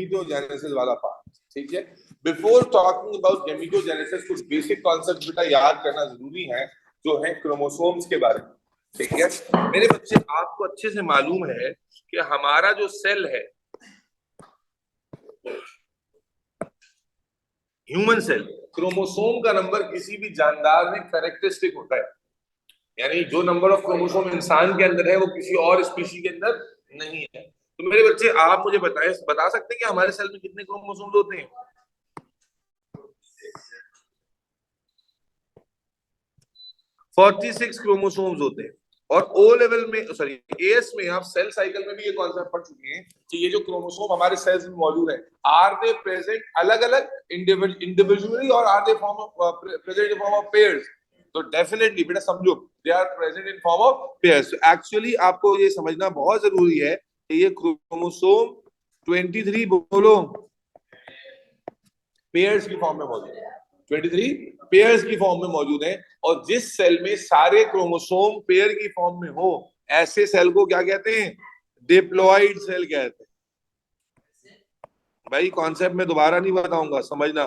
Gametogenesis वाला part, ठीक है। बिफोर टॉकिंग अबाउट गेमिटोजेनेसिस कुछ बेसिक कॉन्सेप्ट बेटा याद करना जरूरी है, जो है क्रोमोसोम्स के बारे में, ठीक है। मेरे बच्चे, आपको अच्छे से मालूम है कि हमारा जो सेल है, ह्यूमन सेल, क्रोमोसोम का नंबर किसी भी जानदार में कैरेक्टरिस्टिक होता है, यानी जो नंबर ऑफ क्रोमोसोम इंसान के अंदर है वो किसी और स्पीशी के अंदर नहीं है। तो मेरे बच्चे, आप मुझे बता सकते हैं कि हमारे सेल में कितने क्रोमोसोम होते हैं? 46 क्रोमोसोम्स होते हैं। और ओ लेवल में, सॉरी, एएस में, आप सेल साइकिल में भी ये कॉन्सेप्ट पढ़ चुके हैं कि ये जो क्रोमोसोम हमारे सेल्स में मौजूद है, आर दे प्रेजेंट अलग अलग इंडिविजुअली और are they present in form of pairs? तो डेफिनेटली बेटा समझो, they are present in form of pairs. Actually आपको ये समझना बहुत जरूरी है कि ये क्रोमोसोम 23 बोलो पेयर्स की फॉर्म में मौजूद है, 23 पेयर्स की फॉर्म में मौजूद है। और जिस सेल में सारे क्रोमोसोम पेयर की फॉर्म में हो, ऐसे सेल को क्या कहते हैं? डिप्लॉइड सेल कहते हैं। भाई कॉन्सेप्ट में दोबारा नहीं बताऊंगा, समझना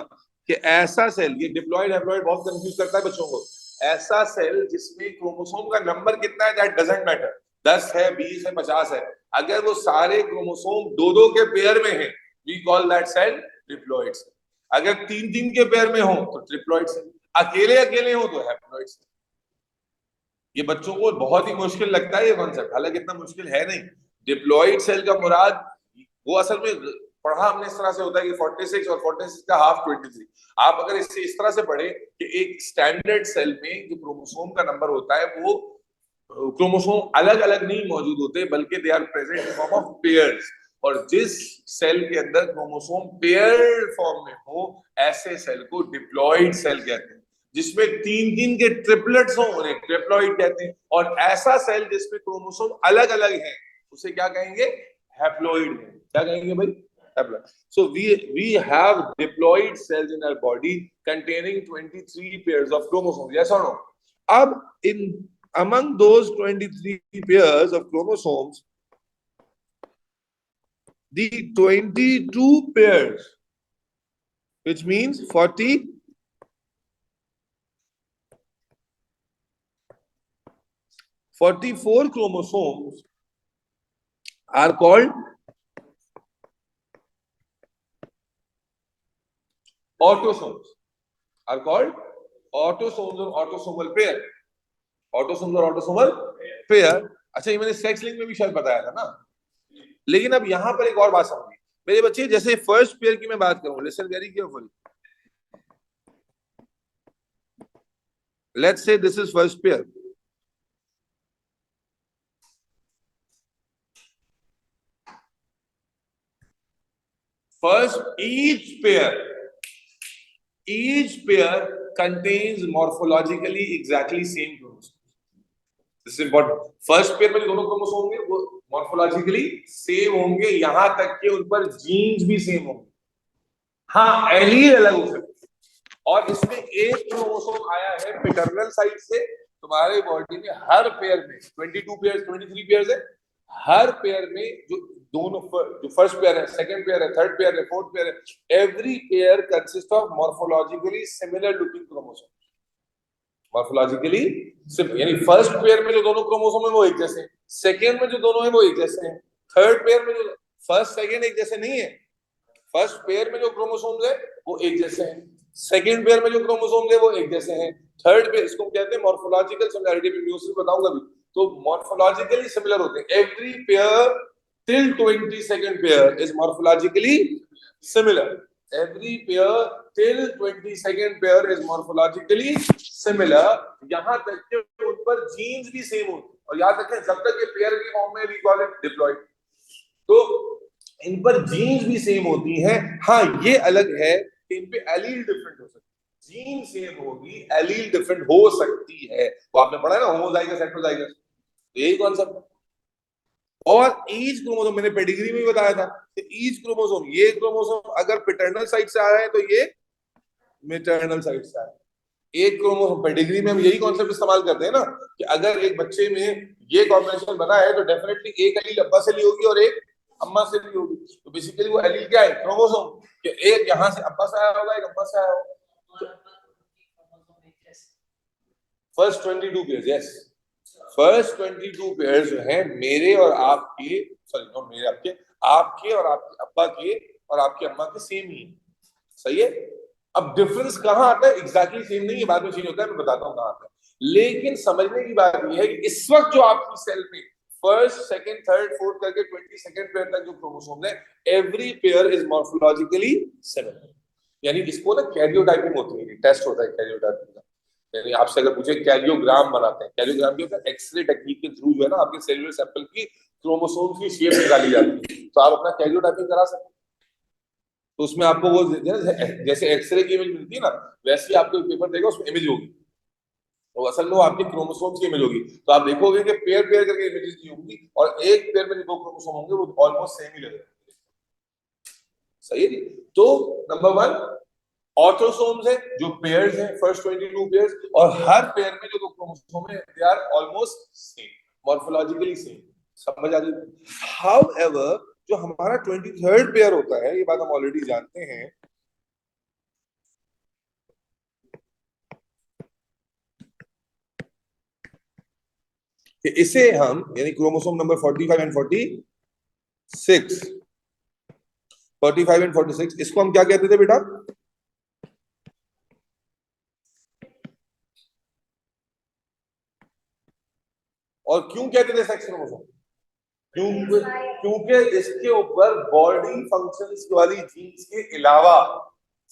कि ऐसा सेल, ये डिप्लॉइड हैप्लॉइड बहुत कंफ्यूज करता है बच्चों को। ऐसा सेल जिसमें क्रोमोसोम का नंबर कितना है दैट डजंट मैटर, 10 है, 20 है, 50 है, अगर वो सारे क्रोमोसोम दो दो के पेयर में है, we call that cell diploid cell. अगर तीन तीन के पेयर में हो तो ट्रिप्लॉइड सेल, अकेले अकेले हो तो हैप्लॉइड सेल। ये बच्चों को बहुत ही मुश्किल लगता है ये कॉन्सेप्ट, हालांकि इतना मुश्किल है नहीं। डिप्लॉइड सेल का मुराद, वो असल में पढ़ा हमने इस तरह से होता है कि 46 और 46 का हाफ 23। आप अगर इससे इस तरह से पढ़े कि एक स्टैंडर्ड सेल में जो क्रोमोसोम का नंबर होता है, वो क्रोमोसोम अलग अलग नहीं मौजूद होते, बल्कि they are present in form of pairs. और जिस सेल के अंदर क्रोमोसोम पेयर फॉर्म में हो, ऐसे सेल को डिप्लॉइड सेल कहते हैं। जिसमें तीन तीन के ट्रिपलेट्स हो, उन्हें ट्रिप्लॉइड कहते हैं। और ऐसा सेल जिसमें क्रोमोसोम अलग अलग हैं, उसे क्या कहेंगे? हैप्लॉइड। क्या कहेंगे भाई? Haploid. So we have diploid cells in our body containing 23 pairs of chromosomes. Yes or no? अब in among those 23 pairs of chromosomes, the 22 pairs, which means 44 chromosomes are called autosomes. Are called autosomes or autosomal pair. Autosomes और autosomal pair। अच्छा, ये मैंने sex link में भी शायद बताया था ना। लेकिन अब यहां पर एक और बात समझिए मेरे बच्चे, जैसे फर्स्ट पेयर की मैं बात करूं, listen very carefully. Let's say this is first pair. First, each pair contains morphologically exactly same chromosomes. This is important. First pair में जो दोनों क्रोमोसोम होंगे वो morphologically same होंगे, यहां तक कि उन पर जीन्स भी सेम होंगे। हाँ, एलील अलग हो सकते हैं। और इसमें एक क्रोमोसोम आया है पैटर्नल साइड से, तुम्हारे बॉडी में हर पेयर में 22 पेयर 23 पेयर है, हर पेयर में जो दोनों, जो फर्स्ट पेयर है, सेकंड पेयर है, थर्ड पेयर है, फोर्थ पेयर है, every pair consist of morphologically similar looking chromosome. Morphologically similar, यानी फर्स्ट पेयर में जो दोनों क्रोमोसोम है वो एक जैसे हैं, सेकंड में जो दोनों है वो एक जैसे हैं, थर्ड पेयर में जो फर्स्ट सेकंड एक जैसे नहीं है। फर्स्ट पेयर में जो क्रोमोसोम्स है वो एक जैसे हैं, सेकंड पेयर में जो क्रोमोसोम्स है वो एक जैसे हैं, थर्ड पेयर, इसको कहते हैं मॉर्फोलॉजिकल सिमिलरिटी, में म्यूसिस बताऊंगा भी। तो मॉर्फोलॉजिकली सिमिलर होते हैं। Every pair till 22nd pair is morphologically similar. Every pair till 22nd pair is morphologically similar. यहाँ तक कि उन पर जीन्स भी सेम होते हैं। और याद रखें, जब तक ये पेयर की फॉर्म में, we call it diploid, तो इन पर जीन्स भी सेम होती हैं। हाँ, ये अलग है कि इन पे एलील डिफरेंट हो सकती है, जीन सेम होगी, एलील डिफरेंट हो सकती है। तो आपने पढ़ा है ना होमोजाइगस हेटेरोजाइगस, तो यही कॉन्सेप्ट है। और ईच क्रोमोसोम, मैंने पेडिग्री में भी बताया था कि ईच क्रोमोसोम, ये क्रोमोसोम अगर पैटर्नल साइड से आ रहा है तो ये मैटरनल साइड से आ रहा है। एक क्रोमोसोम, पेडिग्री में हम यही कॉन्सेप्ट इस्तेमाल करते हैं ना कि अगर एक बच्चे में ये कॉम्बिनेशन बना है तो डेफिनेटली एक एलील अब्बा से ली होगी और एक अम्मा से भी होगी। तो बेसिकली वो एलील क्या है, क्रोमोसोम, कि एक यहाँ से अब्बा से आया होगा, एक अम्मा से आया होगा। First 22 pairs, yes, first 22 pairs जो है मेरे और आपके, सॉरी नॉट मेरे आपके, आपके और आपके अब्बा के और आपकी अम्मा के सेम ही है, सही है। अब डिफरेंस कहाँ आता है, एग्जैक्टली सेम नहीं है, बाद में चेंज होता है, मैं बताता हूँ कहाँ आता है। लेकिन समझने की बात यह है कि इस वक्त जो आपकी सेल में फर्स्ट सेकंड थर्ड फोर्थ करके 22nd पेयर तक जो क्रोमोसोम है, every pair is morphologically similar. यानी इसको ना कैरियोटाइपिंग होती है, टेस्ट होता है कैरियोटाइपिंग का। यानी आपसे अगर पूछे कैरियोग्राम बनाते हैं, कैरियोग्राम क्या होता है, एक्सरे टेक्निक के थ्रू जो है ना आपके सेलुलर सैंपल की क्रोमोसोम की शेप निकाली जाती है, तो आप अपना कैरियोटाइपिंग करा सकते हैं। तो उसमें आपको वो जैसे एक्सरे की इमेज मिलती है ना, वैसे ही आपको पेपर देगा, उसमें इमेज होगी, तो असल में वो आपके क्रोमोसोम्स की इमेज होगी। तो आप देखोगे कि पेयर पेयर करके इमेजेस दी होंगी, और एक पेयर में जो दो क्रोमोसोम होंगे वो ऑलमोस्ट सेम ही लगेंगे, सही है। तो नंबर 1 ऑर्थोसोम्स है, जो पेयर्स हैं, फर्स्ट 22 पेयर्स, और हर पेयर में जो दो क्रोमोसोम है they are almost same, morphologically same. समझ आ गई। हाउएवर जो हमारा 23rd पेयर होता है, ये बात हम ऑलरेडी जानते हैं, कि इसे हम यानी क्रोमोसोम नंबर 45 एंड 46, 45 एंड 46, इसको हम क्या कहते थे बेटा, और क्यों कहते थे सेक्स क्रोमोसोम, क्योंकि इसके ऊपर बॉडी फंक्शंस वाली जीन्स के अलावा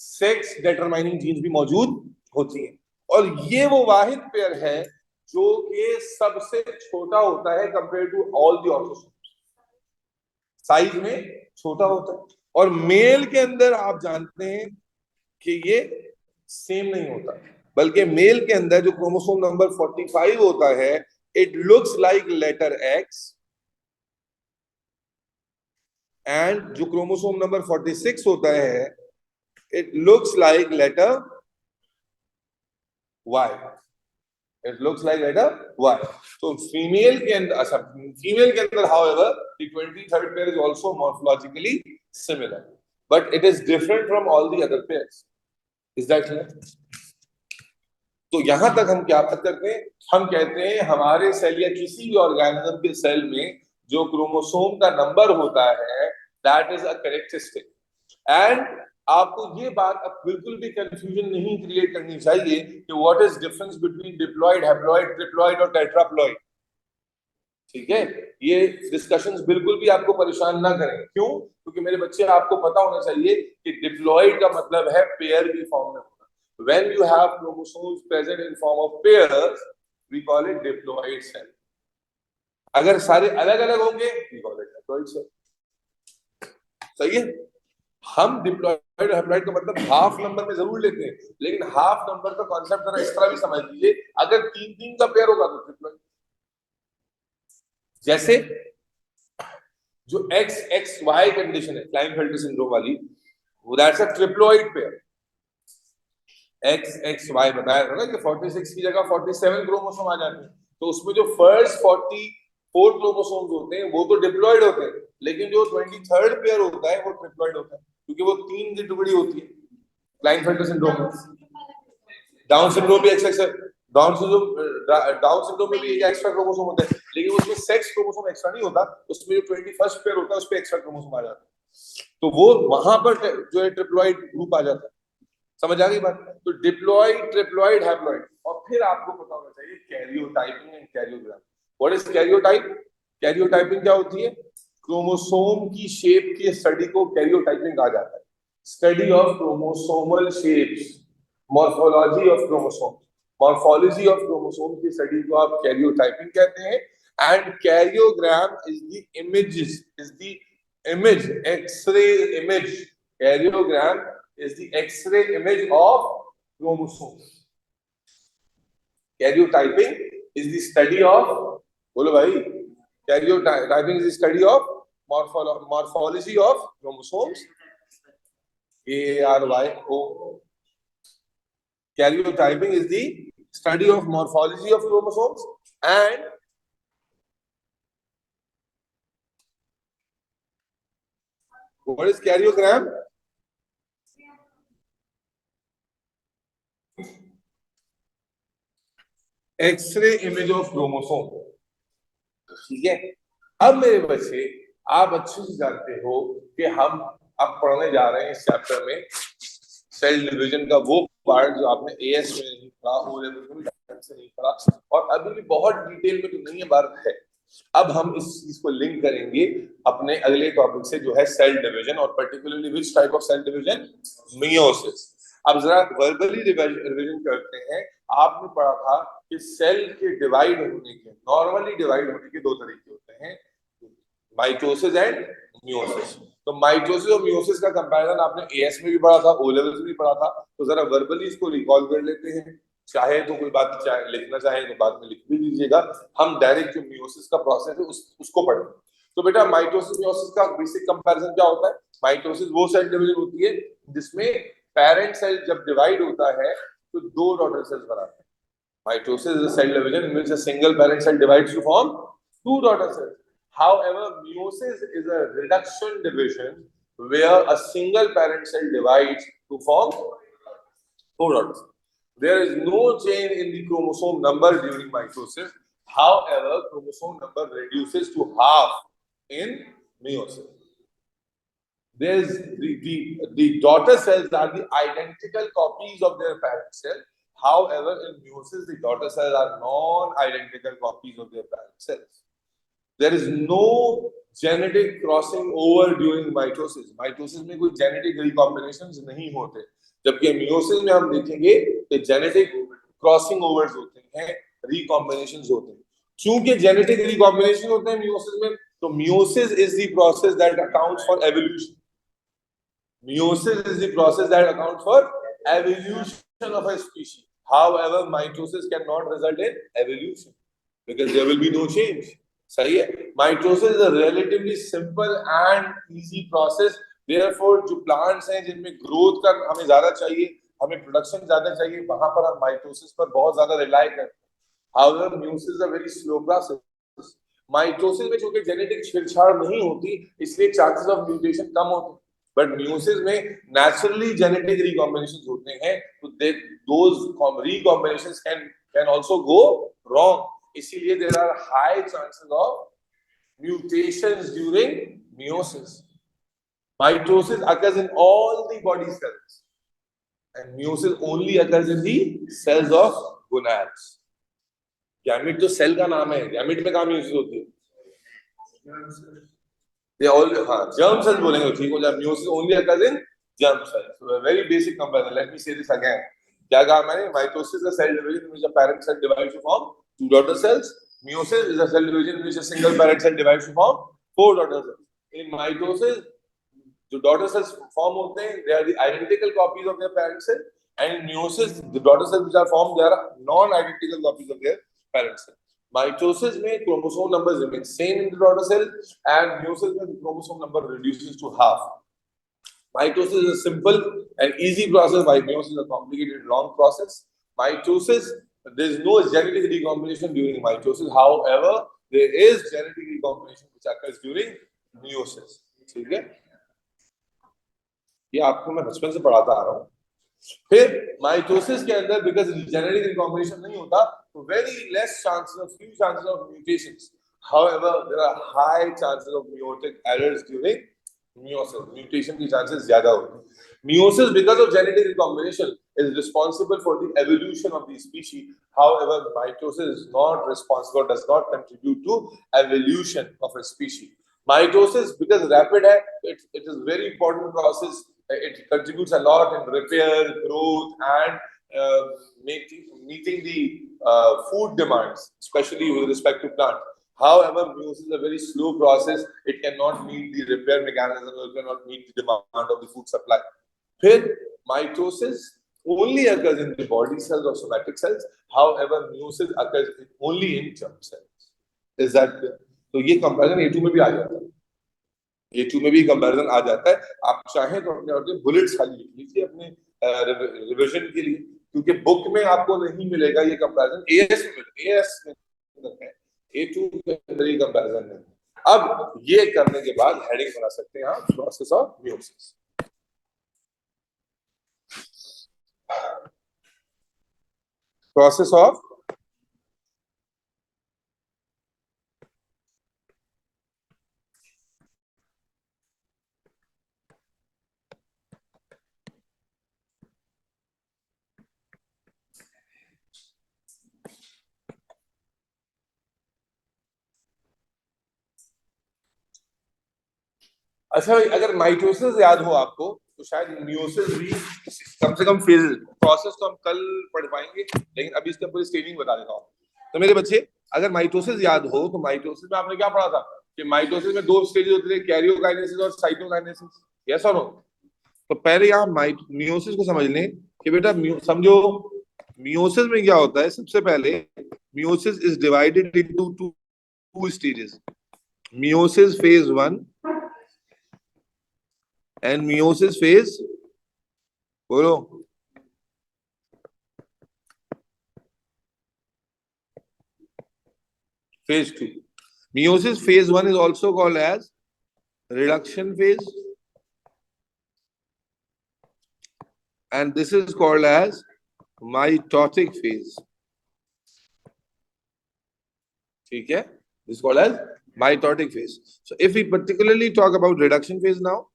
सेक्स डिटरमाइनिंग जीन्स भी मौजूद होती हैं। और ये वो वाहिद पेयर है जो कि सबसे छोटा होता है compare to all the autosomes, size में छोटा होता है। और मेल के अंदर आप जानते हैं कि ये सेम नहीं होता, बल्कि मेल के अंदर जो क्रोमोसोम नंबर 45 होता है, it looks like letter X, and जो क्रोमोसोम नंबर 46 होता है, it looks like letter Y, it looks like letter Y. तो फीमेल के अंदर, अच्छा, फीमेल के अंदर however the 23rd pair is also morphologically similar, but it is different from all the other pairs. Is that clear? तो यहां तक हम क्या बात करते हैं, हम कहते हैं हमारे सेल या किसी भी ऑर्गेनिज्म के सेल में जो क्रोमोसोम का नंबर होता है, that is a characteristic. And आपको ये बात अब बिल्कुल भी कंफ्यूजन नहीं क्रिएट करनी चाहिए कि what is difference between diploid, haploid, triploid और टेट्राप्लॉयड, ठीक है। ये डिस्कशंस बिल्कुल भी आपको परेशान ना करें, क्यों, क्योंकि मेरे बच्चे आपको पता होना चाहिए कि डिप्लॉयड का मतलब है पेयर की फॉर्म में होना। When you have chromosomes present in form of pairs, we call it diploid cell. अगर सारे अलग अलग होंगे, we call it haploid cell. सही है। हम डिप्लॉयड हैप्लॉयड का मतलब हाफ नंबर में जरूर लेते हैं, लेकिन हाफ नंबर का कॉन्सेप्ट जरा इस तरह भी समझ लीजिए, अगर तीन तीन का पेयर होगा तो ट्रिप्लॉयड। जैसे जो एक्स एक्स वाई कंडीशन है क्लाइनफेल्टर सिंड्रोम वाली, that's a triploid pair. X X Y बताया था ना कि 46 की जगह 47 क्रोमोसोम आ जाते हैं, तो उसमें जो फर्स्ट 44 क्रोमोसोम्स होते हैं वो तो डिप्लॉयड होते हैं, लेकिन जो 23rd पेयर होता है वो ट्रिप्लॉयड होता है, क्योंकि वो तीन की टुकड़ी होती है क्लाइनफेल्टर सिंड्रोम में। डाउन सिंड्रोम भी एक्स डाउन सिंड्रोम में भी एक एक्स्ट्रा क्रोमोसोम होता है, लेकिन उसमें सेक्स क्रोमोसोम एक्स्ट्रा नहीं होता, उसमें जो 21st पेयर होता है उस पे एक्स्ट्रा क्रोमोसोम आ जाता है, तो वो वहां पर जो है ट्रिप्लॉयड ग्रुप आ जाता है। समझ आ गई बात? तो डिप्लॉयड, ट्रिप्लॉयड, हैप्लॉयड, और फिर आपको पता होना चाहिए karyotyping and karyogram. What is karyotype? Karyotyping क्या होती है? क्रोमोसोम की शेप की स्टडी को कैरियोटाइपिंग कहा जाता है। Study of chromosomal shapes, morphology of chromosome, morphology of chromosome की स्टडी को आप कैरियोटाइपिंग कहते हैं। And karyogram is the images, is the image, X-ray image, karyogram is the X-ray image of chromosomes. Karyotyping is the study of, बोलो भाई, karyotyping is the study of morphology of chromosomes. KARYO. Karyotyping is the study of morphology of chromosomes, and What is karyogram? X ray image of chromosome. ठीक है, अब मेरे बच्चे आप अच्छे से जानते हो कि हम अब पढ़ने जा रहे हैं इस चैप्टर में सेल डिवीजन का वो पार्ट जो आपने एएस में नहीं पढ़ा, ओ लेवल में भी से नहीं पढ़ा, और अभी भी बहुत डिटेल में तो नहीं है बात है। अब हम इस चीज को लिंक करेंगे अपने अगले टॉपिक से जो है सेल डिवीजन, और particularly which type of cell division, meiosis. अब जरा वर्बली रिवीजन करते हैं। आपने पढ़ा था कि सेल के डिवाइड होने के, नॉर्मली डिवाइड होने के दो तरीके होते हैं, माइटोसिस एंड मियोसिस। तो माइटोसिस और मियोसिस का कंपैरिजन आपने एएस में भी पढ़ा था, ओ लेवल में भी पढ़ा था, तो जरा वर्बली इसको रिकॉल कर लेते हैं। चाहे तो कोई बात चाहे लिखना चाहे तो बाद में लिख भी दीजिएगा। हम डायरेक्ट जो मियोसिस का प्रोसेस है उसको पढ़ें। तो बेटा माइटोसिस मियोसिस का बेसिक कंपैरिजन क्या होता है? माइटोसिस वो सेल डिवीजन होती है जिसमें पेरेंट सेल जब डिवाइड होता है तो दो डॉटर सेल्स बनाते हैं। Mitosis is a cell division in which a single parent cell divides to form two daughter cells. However, meiosis is a reduction division where a single parent cell divides to form four daughter cells. There is no change in the chromosome number during mitosis. However, chromosome number reduces to half in meiosis. There's the daughter cells are the identical copies of their parent cell. However, in meiosis, the daughter cells are non-identical copies of their parent cells. There is no genetic crossing over during mitosis. Mitosis में कोई genetic recombinations नहीं होते, जबकि meiosis में हम देखेंगे कि genetic crossing overs होते हैं, recombinations होते हैं। चूंकि genetic recombination होते हैं meiosis में, तो meiosis is the process that accounts for evolution. Meiosis is the process that accounts for evolution of a species. However, mitosis cannot result in evolution because there will be no change. सही है? Mitosis is a relatively simple and easy process. Therefore, जो plants हैं जिनमें growth का हमें ज्यादा चाहिए, हमें production ज्यादा चाहिए, वहां पर हम mitosis पर बहुत ज्यादा rely करते हैं. However, meiosis is a very slow process. Mitosis में चूंकि genetic छेड़छाड़ नहीं होती, इसलिए chances of mutation कम होते हैं. But meiosis में naturally genetic recombinations होते हैं, तो those recombinations can also go wrong. इसीलिए there are high chances of mutations during meiosis. Mitosis occurs in all the body cells, and meiosis only occurs in the cells of gonads. Gamete तो cell का नाम है, gamete में कहाँ meiosis होती है? They all, हाँ, germ cells बोलेंगे, ठीक हो जाए। meiosis only occurs in germ cells. So a very basic comparison. Let me say this again. क्या कहा मैंने? Mitosis is a cell division in which a parent cell divides to form two daughter cells. Meiosis is a cell division in which a single parent cell divides to form four daughter cells. In mitosis, जो daughter cells form होते हैं, they are the identical copies of their parent cell. And in meiosis, the daughter cells which are formed, they are non-identical copies of their parent cell. Mitosis में chromosome numbers remain same in the daughter cell, and meiosis में the chromosome number reduces to half. Mitosis is a simple and easy process, while meiosis is a complicated, long process. Mitosis, there is no genetic recombination during mitosis. However, there is genetic recombination which occurs during meiosis. ठीक है? ये आपको मैं बचपन से पढ़ाता आ रहा हूँ। फिर माइटोसिस के अंदर बिकॉज जेनेटिक रिकॉम्बिनेशन नहीं होता, तो very less chances of few chances of mutations. However, there are high chances of meiotic errors during meiosis. Mutation की chances ज्यादा होती हैं. Meiosis, because of genetic recombination, is responsible for the evolution of the species. However, mitosis is not responsible, does not contribute to evolution of a species. Mitosis, because rapid है, it is very important process. It contributes a lot in repair, growth, and meeting the food demands, especially with respect to plant. However, meiosis is a very slow process. It cannot meet the repair mechanism, or cannot meet the demand of the food supply. Then, mitosis only occurs in the body cells or somatic cells. However, meiosis occurs only in germ cells. Is that clear? तो ये comparison A2 में भी आ जाता है. A2 में भी comparison आ जाता है. आप चाहें तो अपने बुलेट्स खाली लिख लीजिए अपने रिवीजन के लिए, क्योंकि बुक में आपको नहीं मिलेगा ये कंपैरिजन. AS में है, A2 के अंदर ये कंपैरिजन नहीं. अब ये करने के बाद हेडिंग बना सकते हैं आप, process of meiosis. Process of अच्छा भाई, अगर माइटोसिस याद हो आपको तो शायद मियोसिस भी कम से कम फेज, प्रोसेस तो हम कल पढ़ पाएंगे, लेकिन अभी इसका पूरी स्टेजिंग बता देता हूँ। तो मेरे बच्चे, अगर माइटोसिस याद हो तो माइटोसिस में आपने क्या पढ़ा था कि माइटोसिस में दो स्टेजेस होते थे, कैरियोकाइनेसिस और साइटोकाइनेसिस। यस और नो? तो पहले यहाँ मियोसिस को समझ लें कि बेटा समझो मियोसिस में क्या होता है। सबसे पहले meiosis is divided into two stages, meiosis phase 1 and meiosis phase, बोलो, phase 2. Meiosis phase 1 is also called as reduction phase, and this is called as mitotic phase. ठीक है? This is called as mitotic phase. So if we particularly talk about reduction phase now,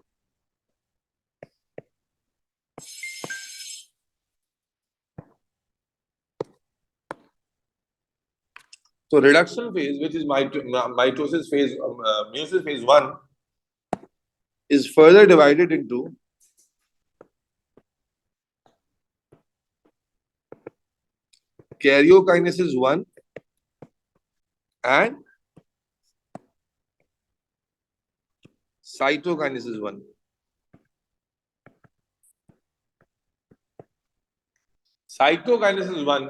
so reduction phase, which is mitosis phase, meiosis phase 1, is further divided into karyokinesis 1 and cytokinesis 1. Cytokinesis 1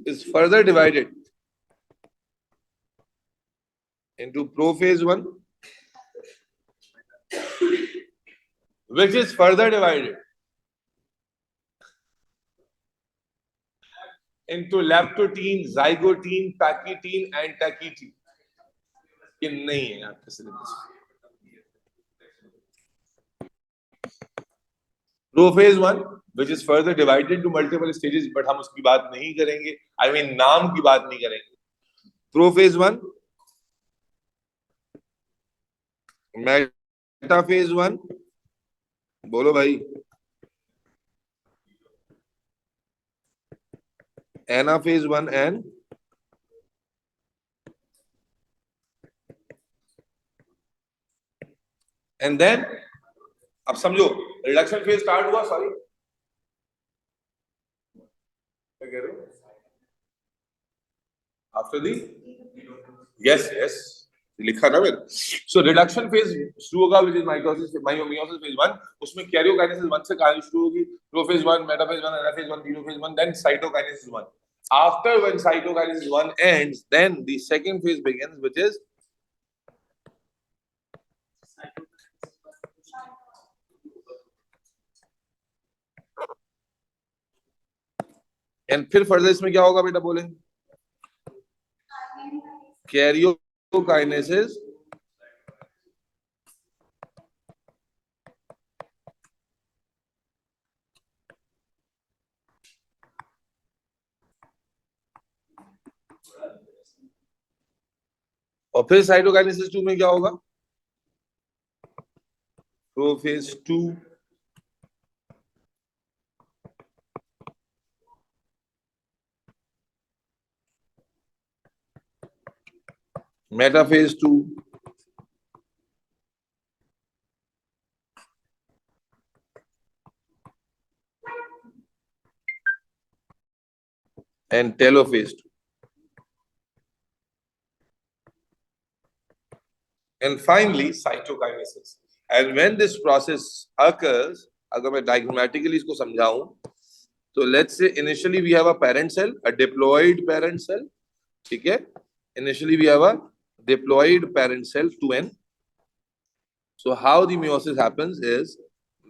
is further divided into prophase 1, which is further divided into leptotene, zygotine, pachytene, and tachytene. ये नहीं है आपके syllabus. Prophase 1 which is further divided into multiple stages, but हम उसकी बात नहीं करेंगे, I mean नाम की बात नहीं करेंगे। प्रोफेज 1, मेटाफेज 1, बोलो भाई, एनाफेज 1 एंड देन, अब समझो रिडक्शन फेज स्टार्ट हुआ, सॉरी क्या कह रहे हो, आफ्टर दी, यस यस लिखा ना मैंने। सो रिडक्शन फेज शुरू होगा which is mitosis, meiosis phase 1, उसमें कैरियोकाइनेसिस 1 से कहानी शुरू होगी, prophase 1, metaphase 1, anaphase 1, telophase 1, then cytokinesis 1. After when cytokinesis 1 ends, then the second phase begins, which is and फिर फर्दर इसमें क्या होगा बेटा, बोले, कैरियोकाइनेसिस और फिर साइटोकाइनेसिस 2 में क्या होगा, prophase 2, metaphase 2, and telophase 2. And finally, cytokinesis. And when this process occurs, अगर मैं diagrammatically इसको समझाऊं, so let's say initially we have a parent cell, a diploid parent cell, ठीक है? Initially we have a diploid parent cell 2n. So how the meiosis happens is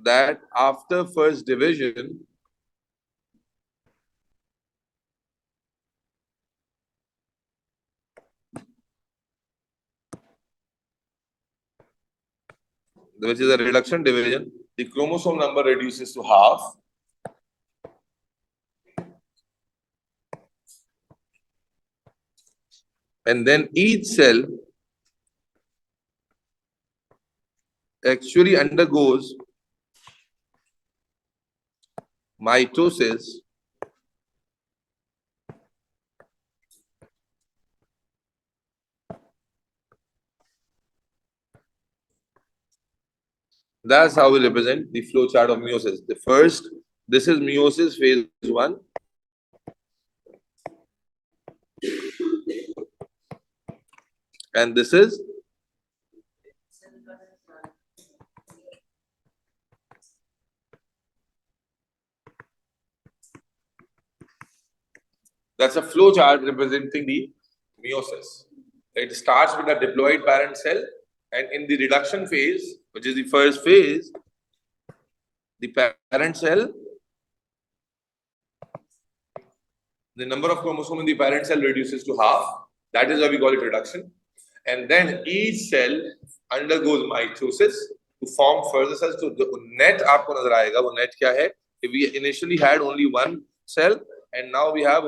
that after first division, which is a reduction division, the chromosome number reduces to half. And then each cell actually undergoes mitosis That's how we represent the flow chart of meiosis. The first, this is meiosis phase 1. And this is that's a flow chart representing the meiosis. It starts with a diploid parent cell, and in the reduction phase, which is the first phase, the parent cell, the number of chromosomes in the parent cell reduces to half. That is why we call it reduction. And then each cell undergoes mitosis to form further cells. So the net आपको नजर आएगा, वो net क्या है? We initially had only one cell, and now we have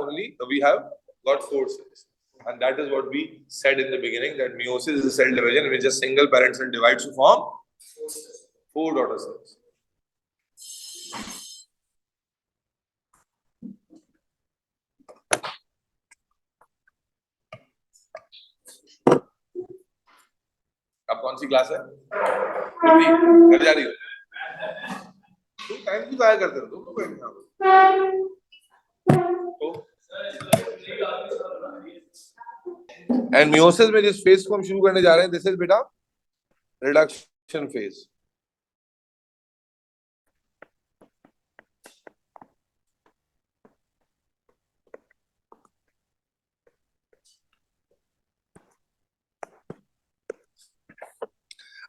got 4 cells. And that is what we said in the beginning, that meiosis is a cell division in which a single parent cell divides to form 4 daughter cells. अब कौन सी class है? घर जा रही हो? तुम time क्यों जाया करते हो? तुम तो बैठे हो। एंड मियोसिस में जिस फेज को हम शुरू करने जा रहे हैं, दिस इज बेटा रिडक्शन फेज.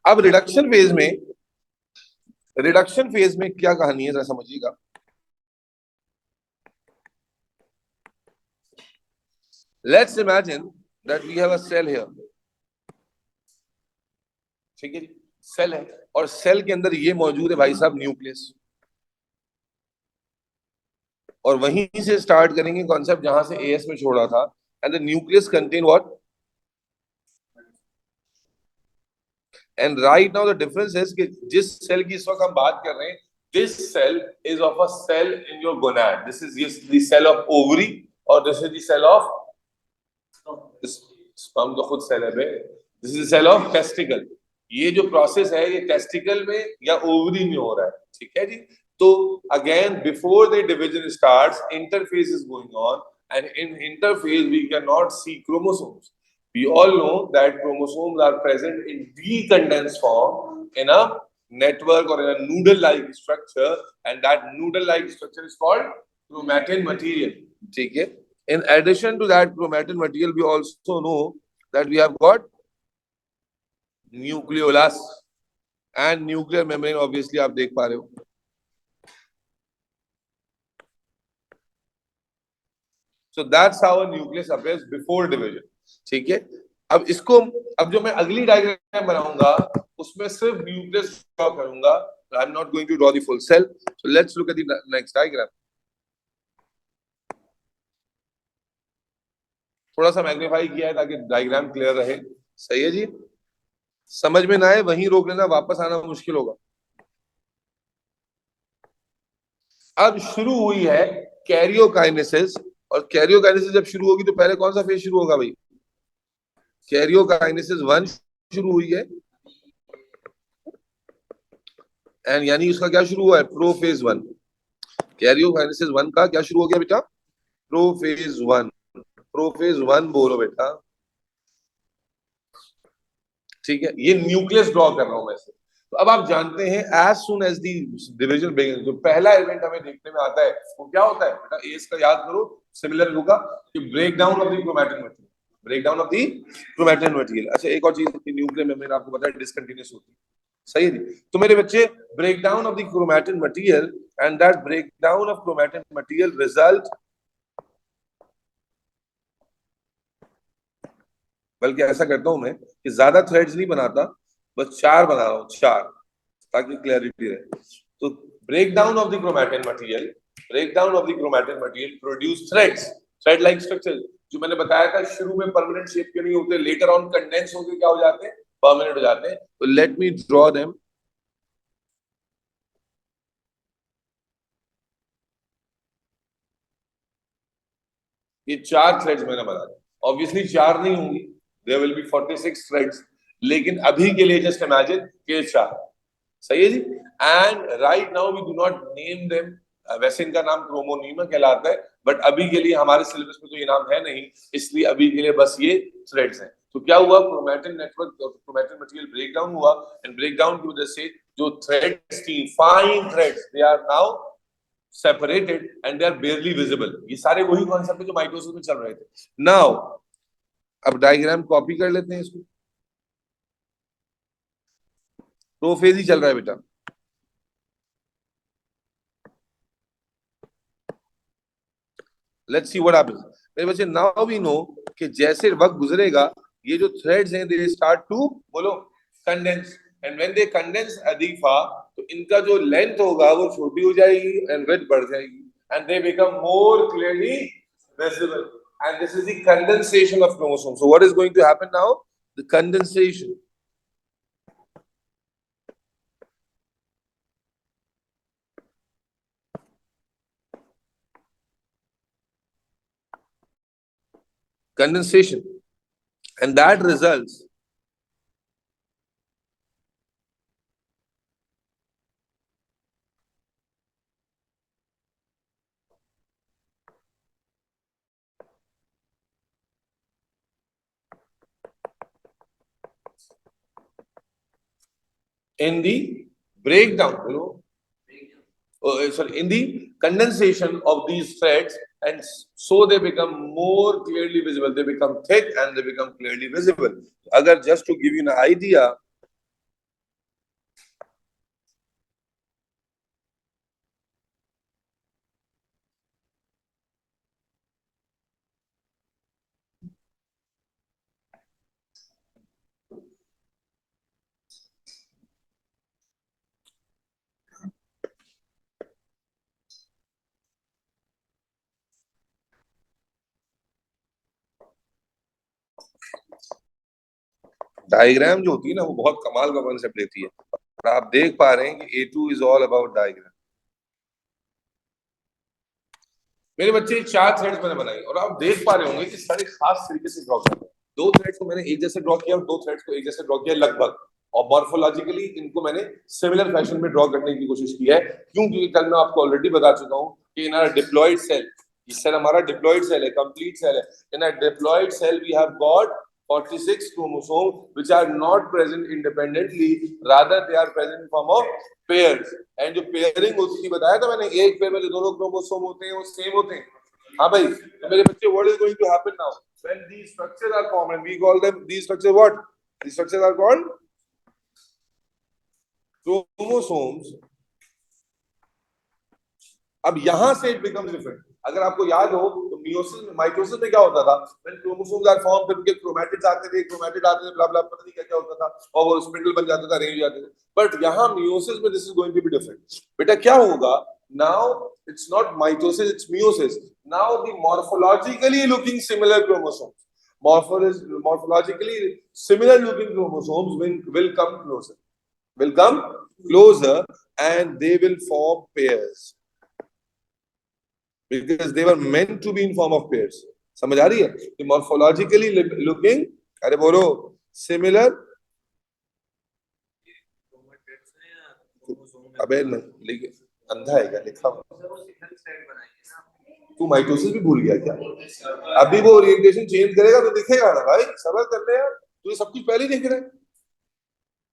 अब रिडक्शन फेज में क्या कहानी है जरा समझिएगा. Let's imagine that we have a cell here. ठीक है जी, सेल है और सेल के अंदर ये मौजूद है भाई साहब न्यूक्लियस. और वहीं से स्टार्ट करेंगे कॉन्सेप्ट जहां से एएस में छोड़ा था. And the nucleus contain what? And right now the difference is कि जिस सेल की इस वक्त हम बात कर रहे हैं, this cell is of a cell in your gonad. This is the cell of ovary और this is the cell of sperm. तो खुद सेल है बे. This is the cell of testicle. ये जो प्रोसेस है ये टेस्टिकल में या ओवरी में हो रहा है. ठीक है जी. तो again before the division starts, interphase is going on, and in interphase we can not see chromosomes. We all know that chromosomes are present in decondensed form in a network or in a noodle-like structure, and that noodle-like structure is called chromatin material. ठीक है. In addition to that chromatin material, we also know that we have got nucleolus and nuclear membrane. Obviously, आप देख पा रहे हो. So that's how a nucleus appears before division. ठीक है. अब इसको, अब जो मैं अगली डायग्राम बनाऊंगा उसमें सिर्फ न्यूक्लियस ड्रॉ करूंगा. I am not going to draw the full cell. So let's look at the next diagram. थोड़ा सा मैग्नीफाई किया है ताकि डायग्राम क्लियर रहे. सही है जी. समझ में ना आए वहीं रोक लेना, वापस आना मुश्किल होगा. अब शुरू हुई है कैरियोकाइनेसिस. और कैरियोकाइनेसिस जब शुरू होगी तो पहले कौन सा फेज शुरू होगा भाई? कैरियोकाइनेसिस 1 शुरू हुई है. एंड यानी उसका क्या शुरू हुआ है? प्रोफेज 1. कैरियोकाइनेसिस 1 का क्या शुरू हो गया बेटा? प्रोफेज 1. प्रोफेज 1 बोलो बेटा. ठीक है. ये न्यूक्लियस ड्रॉ कर रहा हूं मैं. तो अब आप जानते हैं as soon as the division begins, जो पहला इवेंट हमें देखने में आता है वो क्या होता है बेटा? एस का याद करो. सिमिलर होगा कि break down of the chromatin material. Break down of the chromatin material. अच्छा, एक और चीज, न्यूक्लियर मेम्ब्रेन आपको पता है डिसकंटिन्यूअस होती है. सही है. तो मेरे बच्चे, break down of the chromatin material, and that break down of chromatin material result, बल्कि ऐसा करता हूं मैं कि ज्यादा थ्रेड्स नहीं बनाता, बस 4 बना रहा हूं. 4 ताकि क्लैरिटी रहे। तो breakdown of the chromatin material, breakdown of the chromatin material produce threads, thread like structure, जो मैंने बताया था शुरू में परमानेंट शेप के नहीं होते, लेटर ऑन कंडेंस होकर क्या हो जाते हैं, परमानेंट हो जाते हैं। तो लेट मी ड्रॉ देम। ये 4 थ्रेड्स मैंने बनाए, ऑब्वियसली 4 नहीं होंगी, देयर विल बी 46 थ्रेड्स, लेकिन अभी के लिए जस्ट इमेजिन कि 4। सही है जी। And right now we do not name them, वैसे इनका नाम क्रोमोनीमा कहलाता है, बट अभी के लिए हमारे सिलेबस में तो ये नाम है नहीं, इसलिए अभी के लिए बस ये थ्रेड्स हैं। तो क्या हुआ, chromatin network, chromatin material break down हुआ, एंड ब्रेक डाउन की वजह से जो थ्रेड्स थी, fine threads, they are now separated and they are barely visible। ये सारे वही कॉन्सेप्ट है जो माइटोसिस में चल रहे थे। नाउ अब डायग्राम कॉपी कर लेते हैं इसको, प्रोफेज ही चल रहा है बेटा। Let's see what happens. मेरे बच्चे नाउ वी नो कि जैसे वक्त गुजरेगा ये जो थ्रेड्स हैं दे स्टार्ट टू बोलो condense, and when they condense अदीफा, तो इनका जो लेंथ होगा वो छोटी हो जाएगी एंड विड्थ बढ़ जाएगी, and they become more clearly visible, and this is the condensation of chromosomes. So what is going to happen now? The condensation. Condensation, and that results in the breakdown, sorry, in the condensation of these threads, and so they become more clearly visible. They become thick and they become clearly visible. Agar just to give you an idea, diagram जो होती है ना वो बहुत कमाल का concept लेती है, और आप देख पा रहे हैं कि A2 is all about diagram. मेरे बच्चे 4 थ्रेड्स मैंने बनाई, और आप देख पा रहे होंगे कि सारे खास तरीके से ड्रॉ किया। 2 थ्रेड्स को मैंने एक जैसे ड्रॉ किया और 2 थ्रेड्स को एक जैसे ड्रॉ किया लगभग, और मॉर्फोलॉजिकली इनको मैंने सिमिलर फैशन में ड्रॉ करने की कोशिश की है। क्यों? क्योंकि कल मैं आपको ऑलरेडी बता चुका हूं कि इन आवर डिप्लॉयड सेल, ये सेल हमारा डिप्लॉयड सेल है, कंप्लीट सेल है। In our diploid cell we have got 46 chromosomes which are not present independently, rather they are present in form of pairs। And जो pairing होती थी बताया था मैंने, एक पेयर में जो दोनों क्रोमोसोम होते हैं वो सेम होते हैं। हाँ भाई, तो मेरे बच्चे what is going to happen now when these structures are formed, and we call them, these structures what, these structures are called chromosomes। अब यहां से इट बिकम्स डिफरेंट। अगर आपको याद हो तो मियोसिस में, माइटोसिस में क्या होता था, व्हेन क्रोमोसोम्स आर फॉर्म, फिर उनके क्रोमैटिड्स आते थे, क्रोमैटिड आते थे, ब्ला ब्ला, पता नहीं क्या क्या होता था, और वो स्पिंडल बन जाता था, अरेंज हो जाते थे। बट यहां मियोसिस में this is going to be different. बेटा क्या होगा, now it's not mitosis, it's meiosis. Now the morphologically looking similar chromosomes, morphologically similar looking chromosomes will come closer, will come closer, and they will form pairs because they were meant to be in form of pairs। समझ आ रही है? कि morphologically looking, अरे बोलो, similar, अबे नहीं लिखे, अंधा है क्या लिखा हुआ? तू माइटोसिस भी भूल गया क्या? अभी वो ओरिएंटेशन चेंज करेगा तो दिखेगा ना भाई, सबर कर ले यार, तू ये सब कुछ पहले ही देख रहा है।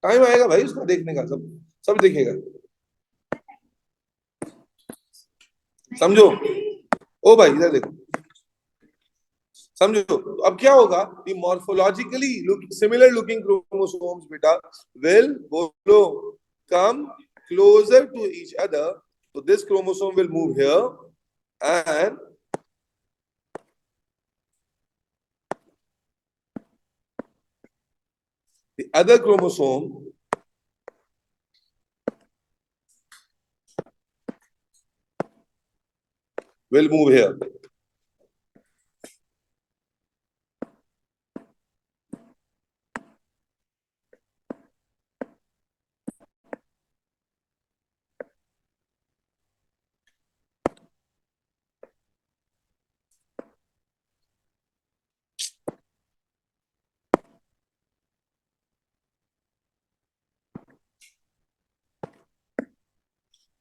टाइम आएगा भाई उसका देखने का, सब सब देखेगा, समझो। ओ भाई इधर देखो, समझो। तो अब क्या होगा, the morphologically similar looking chromosomes बेटा विल बोलो come closer to each other, तो this chromosome will move here and the other chromosome will move here.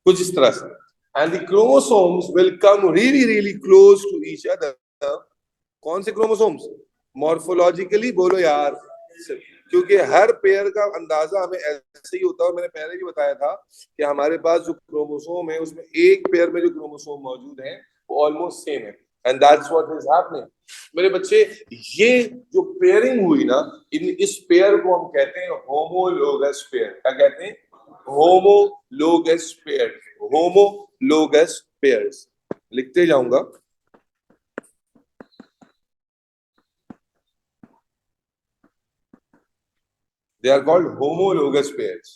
कुछ इस तरह से, and the chromosomes will come really really close to each other. कौन से chromosomes? Morphologically बोलो यार, क्योंकि हर पेयर का अंदाजा हमें ऐसे ही होता है। मैंने पहले भी बताया था कि हमारे पास जो क्रोमोसोम है उसमें एक पेयर में जो क्रोमोसोम मौजूद है वो ऑलमोस्ट सेम है, and that's what is happening. मेरे बच्चे, ये जो पेयरिंग हुई ना, इस पेयर को हम कहते हैं होमोलोगस पेयर। क्या कहते हैं? Homologous pair. होमोलोगस पेयर्स लिखते जाऊंगा। They are called homologous pairs.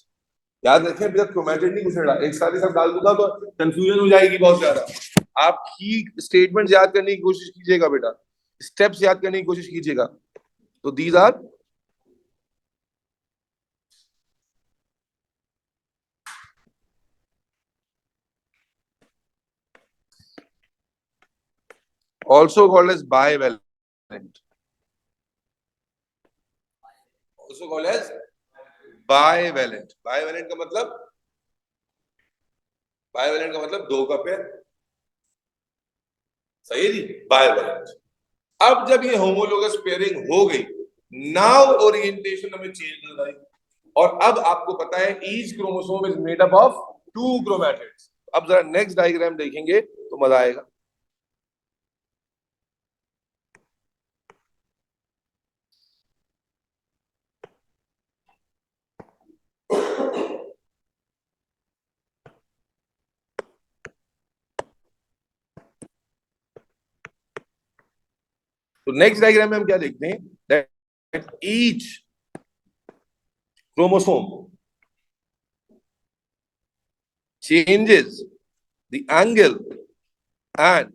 याद रखें, अभी तक क्रोमैटिड नहीं पूछा, एक साथ ही सब डाल दूंगा तो कंफ्यूजन हो जाएगी बहुत ज्यादा। आप की स्टेटमेंट याद करने की कोशिश कीजिएगा बेटा, स्टेप्स याद करने की कोशिश कीजिएगा। तो these are also called as bivalent. Also called as bivalent. Bivalent का मतलब, बायवेलेंट का मतलब दो का पेयर। सही है जी, बायवेलेंट। अब जब ये होमोलोगस पेयरिंग हो गई, नाउ ओरिएंटेशन हमें चेंज हो गई, और अब आपको पता है each chromosome is made up of 2 chromatids. अब जरा नेक्स्ट डायग्राम देखेंगे तो मजा आएगा। तो नेक्स्ट डायग्राम में हम क्या देखते हैं? That each chromosome changes the angle and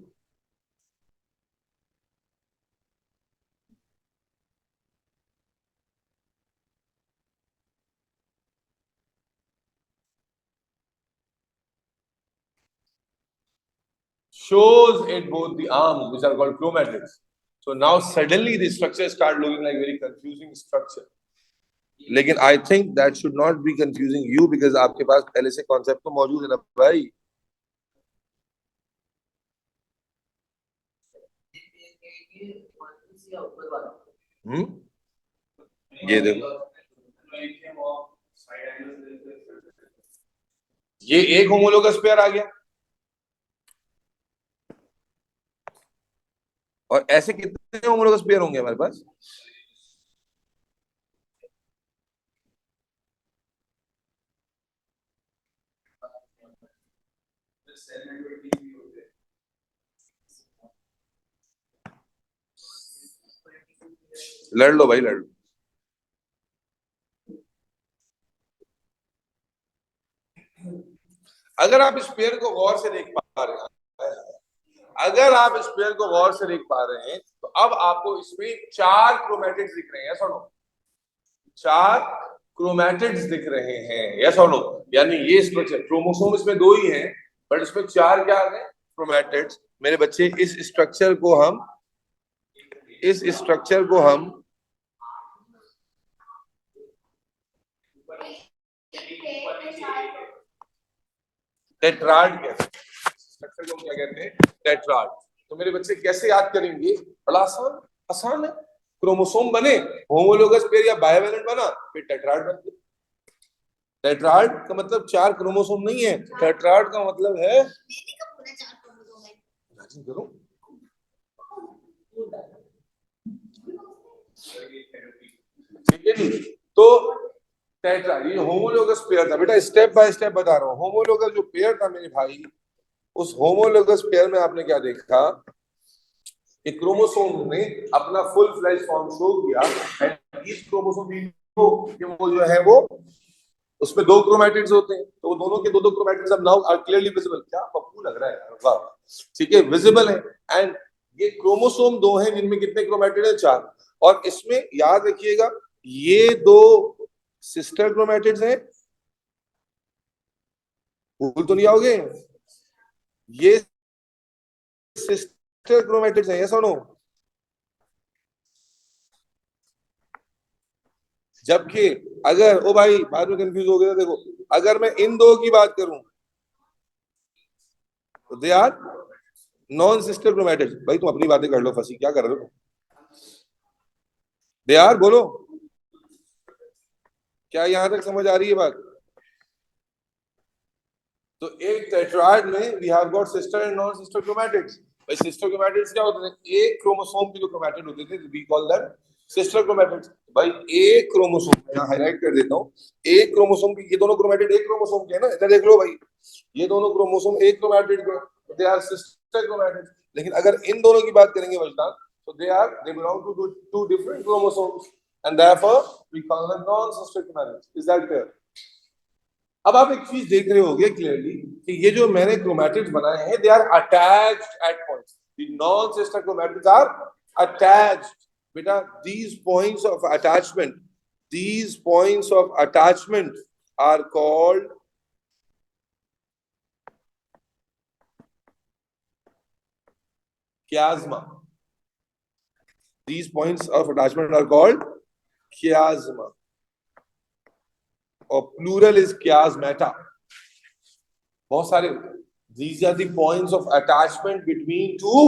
shows it both the arms, which are called chromatids. So now suddenly the structure start looking like very confusing structure. लेकिन I think that should not be confusing you because आपके पास पहले से concept तो मौजूद है ना भाई। ये देखो, ये एक होमोलोगस पेयर आ गया, और ऐसे कितने होमोलोगस पेयर होंगे हमारे पास? लड़ लो भाई, लड़ लो। अगर आप इस पेयर को गौर से देख पा रहे हैं, अगर आप इस पेयर को गौर से देख पा रहे हैं तो अब आपको इसमें 4 क्रोमैटिड्स दिख रहे हैं। सुनो, 4 क्रोमैटिड्स दिख रहे हैं, यस और नो? यानी ये स्ट्रक्चर, क्रोमोसोम इसमें 2 ही हैं, बट इसमें 4 क्या है? क्रोमैटिड्स। मेरे बच्चे, इस स्ट्रक्चर को हम टेट्राड कहते हैं। स्ट्रक्चर को हम क्या कहते हैं? टेट्राड। तो मेरे बच्चे कैसे याद करेंगे? बड़ा आसान, आसान है। क्रोमोसोम बने, होमोलोगस पेयर या बायवेलेंट बना, फिर टेट्राड बन गया। टेट्राड का मतलब 4 क्रोमोसोम नहीं है, टेट्राड का मतलब है, करो, ठीक है जी। तो टेट्राड ये होमोलोगस पेयर था बेटा, स्टेप बाय स्टेप बता रहा हूं। होमोलोगस जो पेयर था मेरे भाई, उस होमोलोगस पेयर में आपने क्या देखा कि क्रोमोसोम ने अपना फुल फ्लैश फॉर्म शो किया, एंड इस क्रोमोसोम वो जो है वो उसमें दो क्रोमैटिड्स होते हैं, तो दोनों के दो दो क्रोमैटिड्स अब नाउ आर क्लियरली विजिबल। क्या पप्पू लग रहा है यार, वाह, ठीक है, विजिबल है। एंड ये क्रोमोसोम दो हैं जिनमें कितने क्रोमैटिड है, चार। और इसमें याद रखिएगा ये दो सिस्टर क्रोमैटिड्स हैं, भूल तो नहीं आओगे, ये सिस्टर क्रोमैटिड्स हैं, ये सुनो। जबकि अगर ओ भाई बाद में कंफ्यूज हो गया, देखो अगर मैं इन दो की बात करूं तो they are non sister chromatids. भाई तुम अपनी बातें कर लो, फंसी क्या कर रहे हो? दे आर, बोलो, क्या यहां तक समझ आ रही है बात? तो एक टेट्राड में we have got sister and non sister chromatids. भाई सिस्टर क्रोमैटिड्स क्या होते थे? एक क्रोमोसोम के जो क्रोमैटिड होते थे we call them sister chromatids. भाई एक क्रोमोसोम, मैं हाईलाइट कर देता हूँ, एक क्रोमोसोम की, ये दोनों क्रोमैटिड एक क्रोमोसोम के है ना, इधर देख लो भाई, ये दोनों क्रोमोसोम एक क्रोमैटिड के, दे आर सिस्टर क्रोमैटिड्स। लेकिन अगर इन दोनों की बात करेंगे वजदान, तो they belong to two different chromosomes and therefore we call them non sister chromatids. Is that clear? अब आप एक चीज देख रहे होंगे क्लियरली कि ये जो मैंने क्रोमैटिड्स बनाए हैं, they are attached at points. The non sister chromatids are attached. बेटा these points of attachment, these points of attachment are called chiasma. These points of attachment are called chiasma, or plural is chiasmata. बहुत सारे, these are the points of attachment between two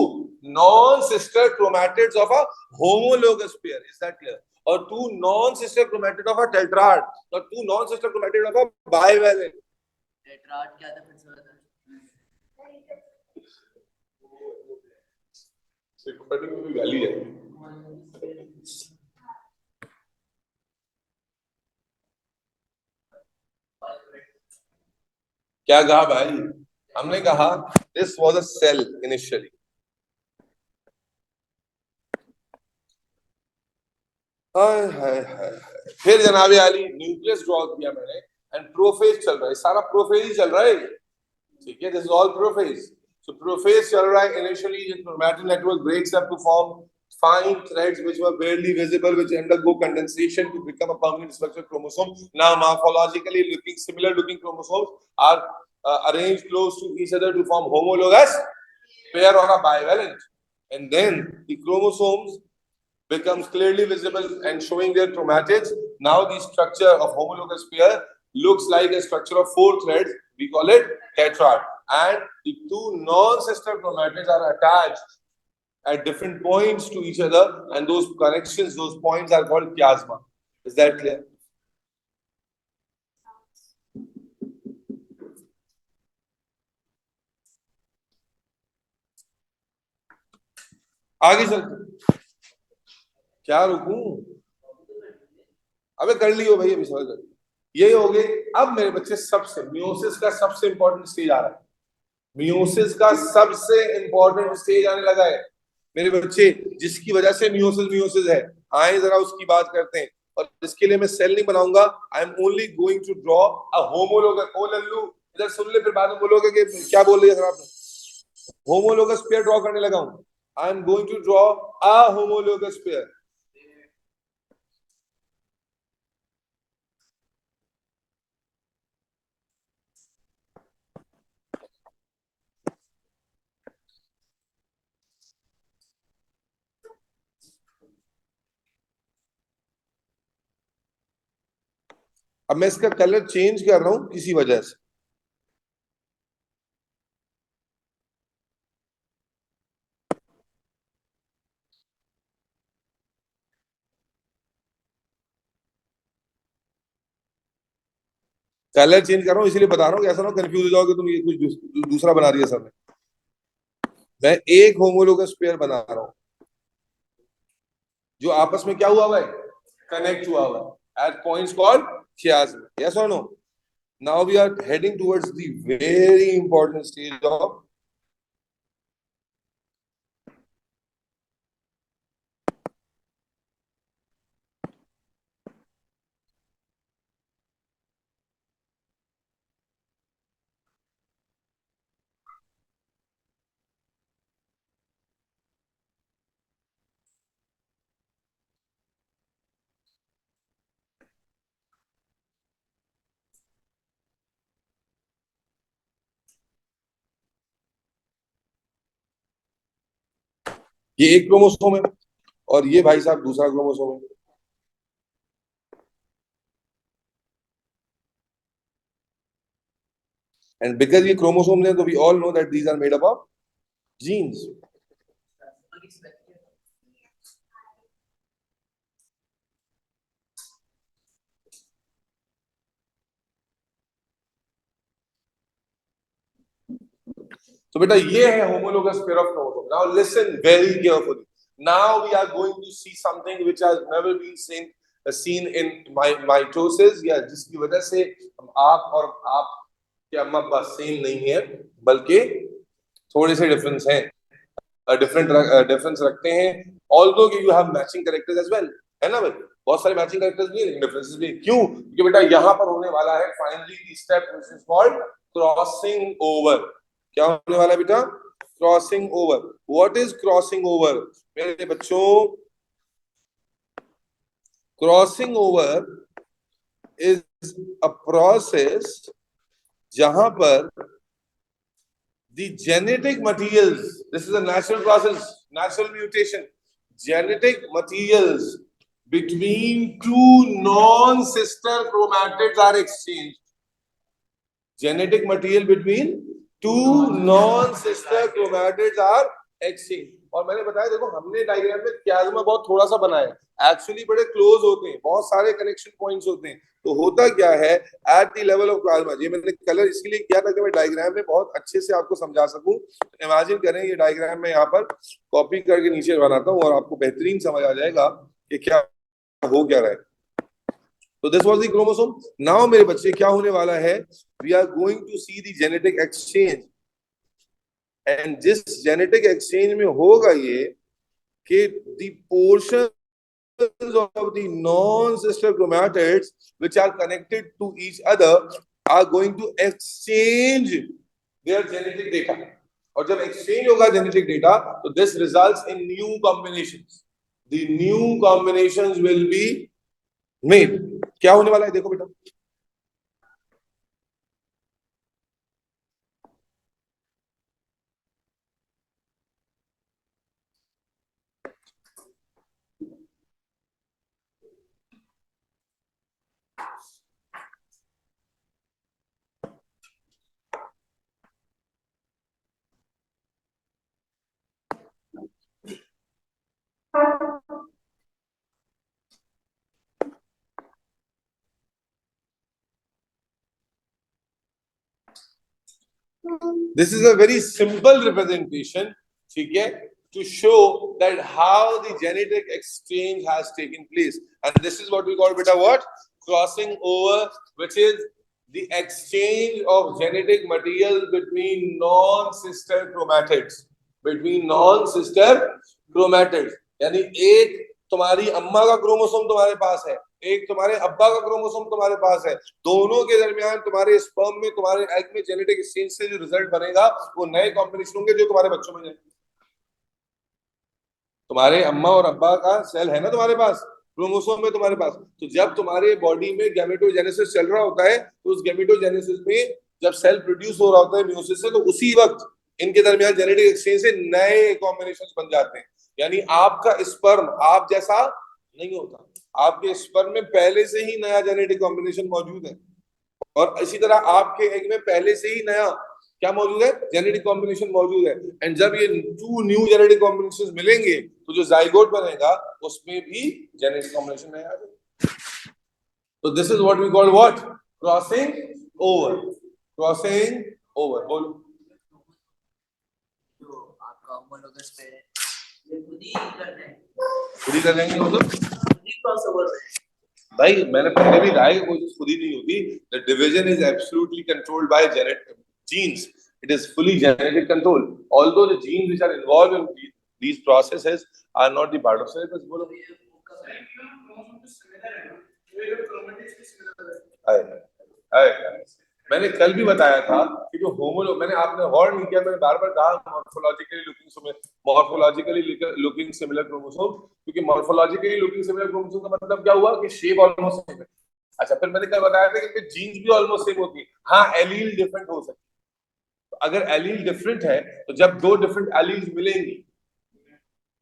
non-sister chromatids of a homologous pair. Is that clear? Or two non-sister chromatid of a tetrad, or two non-sister chromatid of a bivalent. Tetrad क्या था फिर से बता? Security में भी गाली है। क्या कहा भाई? हमने कहा this was a cell initially, हाय हाय हाय, फिर जनाबे आली न्यूक्लियस ड्रॉ किया मैंने, एंड प्रोफेज चल रहा है, सारा प्रोफेज ही चल रहा है, ठीक है, this is all prophase. So prophase चल रहा है initially, the chromatin network breaks up to form fine threads which were barely visible, which undergo condensation to become a permanent structure chromosome. Now morphologically looking similar looking chromosomes are arranged close to each other to form homologous pair or a bivalent, and then the chromosomes becomes clearly visible and showing their chromatids. Now the structure of homologous pair looks like a structure of four threads. We call it tetrad. And the two non-sister chromatids are attached at different points to each other, and those connections, those points are called chiasma. Is that clear? आगे चलते, क्या रुकूं? अबे कर लियो भाई, अभी समझ कर, यही हो गए। अब मेरे बच्चे सबसे मियोसिस का सबसे इंपॉर्टेंट स्टेज आ रहा है, मियोसिस का सबसे इंपॉर्टेंट स्टेज आने लगा है मेरे बच्चे, जिसकी वजह से मियोसिस मियोसिस है। आए जरा उसकी बात करते हैं, और इसके लिए मैं सेल नहीं बनाऊंगा, I am only going to draw a homologous. ओ लल्लू इधर सुन ले, फिर बाद में बोलोगे कि क्या बोल रही है सर आपने। होमोलोगस पेयर ड्रॉ करने लगा हूं, I am going to draw a homologous pair. अब मैं इसका कलर चेंज कर रहा हूं किसी वजह से, कलर चेंज कर रहा हूं इसलिए बता रहा हूं, ऐसा ना कंफ्यूज हो जाओगे तुम, ये कुछ दूसरा बना दिया सर ने। मैं एक होमोलोगस पेयर बना रहा हूं जो आपस में क्या हुआ हुआ है, कनेक्ट हुआ हुआ है at points called chiasm. Yes or no? Now we are heading towards the very important stage of ये एक क्रोमोसोम है और ये भाई साहब दूसरा क्रोमोसोम है। एंड बिकॉज ये क्रोमोसोम है तो we all know that these are made up of genes. तो बेटा ये है homologous pair of chromosomes. Now listen very carefully. Now we are going to see something which has never been seen in mitosis, या जिसकी वजह से आप और आप के अम्मा अब्बा सेम नहीं है, बल्कि थोड़े से डिफरेंस हैं, डिफरेंस रखते हैं। Although you have matching characters as well, है ना भाई? बहुत सारे मैचिंग कैरेक्टर्स भी है, डिफरेंसेस भी। क्यों? क्योंकि बेटा यहाँ पर होने वाला है finally step which is called crossing over. क्या होने वाला है बेटा? Crossing over. What is crossing over मेरे बच्चों? Crossing over is a process जहां पर the genetic materials, this is a natural process, natural mutation, genetic materials between two non-sister chromatids are exchanged. Genetic material between two non-sister chromatids are exchanged. और मैंने बताया देखो, हमने diagram में chiasma बहुत थोड़ा सा बनाया, एक्चुअली बड़े क्लोज होते हैं, बहुत सारे कनेक्शन पॉइंट्स होते हैं। तो होता क्या है at the level of plasma, ये मैंने कलर इसलिए किया था कि मैं डायग्राम में बहुत अच्छे से आपको समझा सकूं। इमेजिन करें ये डायग्राम में यहाँ पर कॉपी करके नीचे बनाता हूँ और आपको बेहतरीन समझ आ जाएगा कि क्या हो क्या रहा है। तो this was the chromosome. Now मेरे बच्चे क्या होने वाला है? We are going to see the genetic exchange, and जिस जेनेटिक एक्सचेंज में होगा ये कि the portion of the non-sister chromatids which are connected to each other are going to exchange their genetic data. और जब exchange होगा genetic data तो this results in new combinations. The new combinations will be made. क्या होने वाला है देखो बेटा, this is a very simple representation, ठीक है, to show that how the genetic exchange has taken place, and this is what we call beta what? Crossing over, which is the exchange of genetic material between non-sister chromatids, between non-sister chromatids, यानी एक तुम्हारी अम्मा का chromosome तुम्हारे पास है, एक तुम्हारे अब्बा का क्रोमोसोम तुम्हारे पास है, दोनों के दरमियान तुम्हारे स्पर्म में, तुम्हारे एग में जेनेटिक एक्सचेंज से जो रिजल्ट बनेगा वो नए कॉम्बिनेशन होंगे जो तुम्हारे बच्चों में जाएंगे। तुम्हारे अम्मा और अब्बा का सेल है ना तुम्हारे पास, क्रोमोसोम में तुम्हारे पास। तो जब तुम्हारे बॉडी में गैमेटोजेनेसिस चल रहा होता है तो उस गैमेटोजेनेसिस में जब सेल प्रोड्यूस हो रहा होता है म्यूसिस से, तो उसी वक्त इनके दरमियान जेनेटिक एक्सचेंज से नए कॉम्बिनेशन बन जाते हैं। यानी आपका स्पर्म आप जैसा नहीं होता, आपके स्पर्म में पहले से ही नया जेनेटिक कॉम्बिनेशन मौजूद है, और इसी तरह आपके एग में पहले से ही नया क्या मौजूद है? जेनेटिक कॉम्बिनेशन मौजूद है। एंड जब ये टू न्यू जेनेटिक कॉम्बिनेशन मिलेंगे तो जो जाइगोट बनेगा उसमें भी जेनेटिक कॉम्बिनेशन नया आ जाएगा। तो this is what we call what? Crossing over. Crossing over. बोलो। जो आपका होमोलोगस पेयर है ये खुद ही करते हैं, खुद ही कर लेंगे मतलब खुद ही क्रॉसओवर है भाई, मैंने पहले भी कहा है कोई चीज खुद ही नहीं होती। The division is absolutely controlled by genetic genes. It is fully genetic control, although the genes which are involved in these processes are not the part of cell. बोलो मैंने कल भी बताया था कि जो होमोलो, मैंने आपने गौर नहीं किया, मैंने बार बार कहा मॉर्फोलॉजिकली लुकिंग सिमिलर क्रोमोसोम, क्योंकि मॉर्फोलॉजिकली लुकिंग सिमिलर क्रोमोसोम का मतलब क्या हुआ कि शेप ऑलमोस्ट सेम है। अच्छा, फिर मैंने कल बताया था कि जीन्स भी ऑलमोस्ट सेम होती है, हाँ एलील डिफरेंट हो सकती है। तो अगर एलील डिफरेंट है तो जब दो डिफरेंट एलील्स मिलेंगी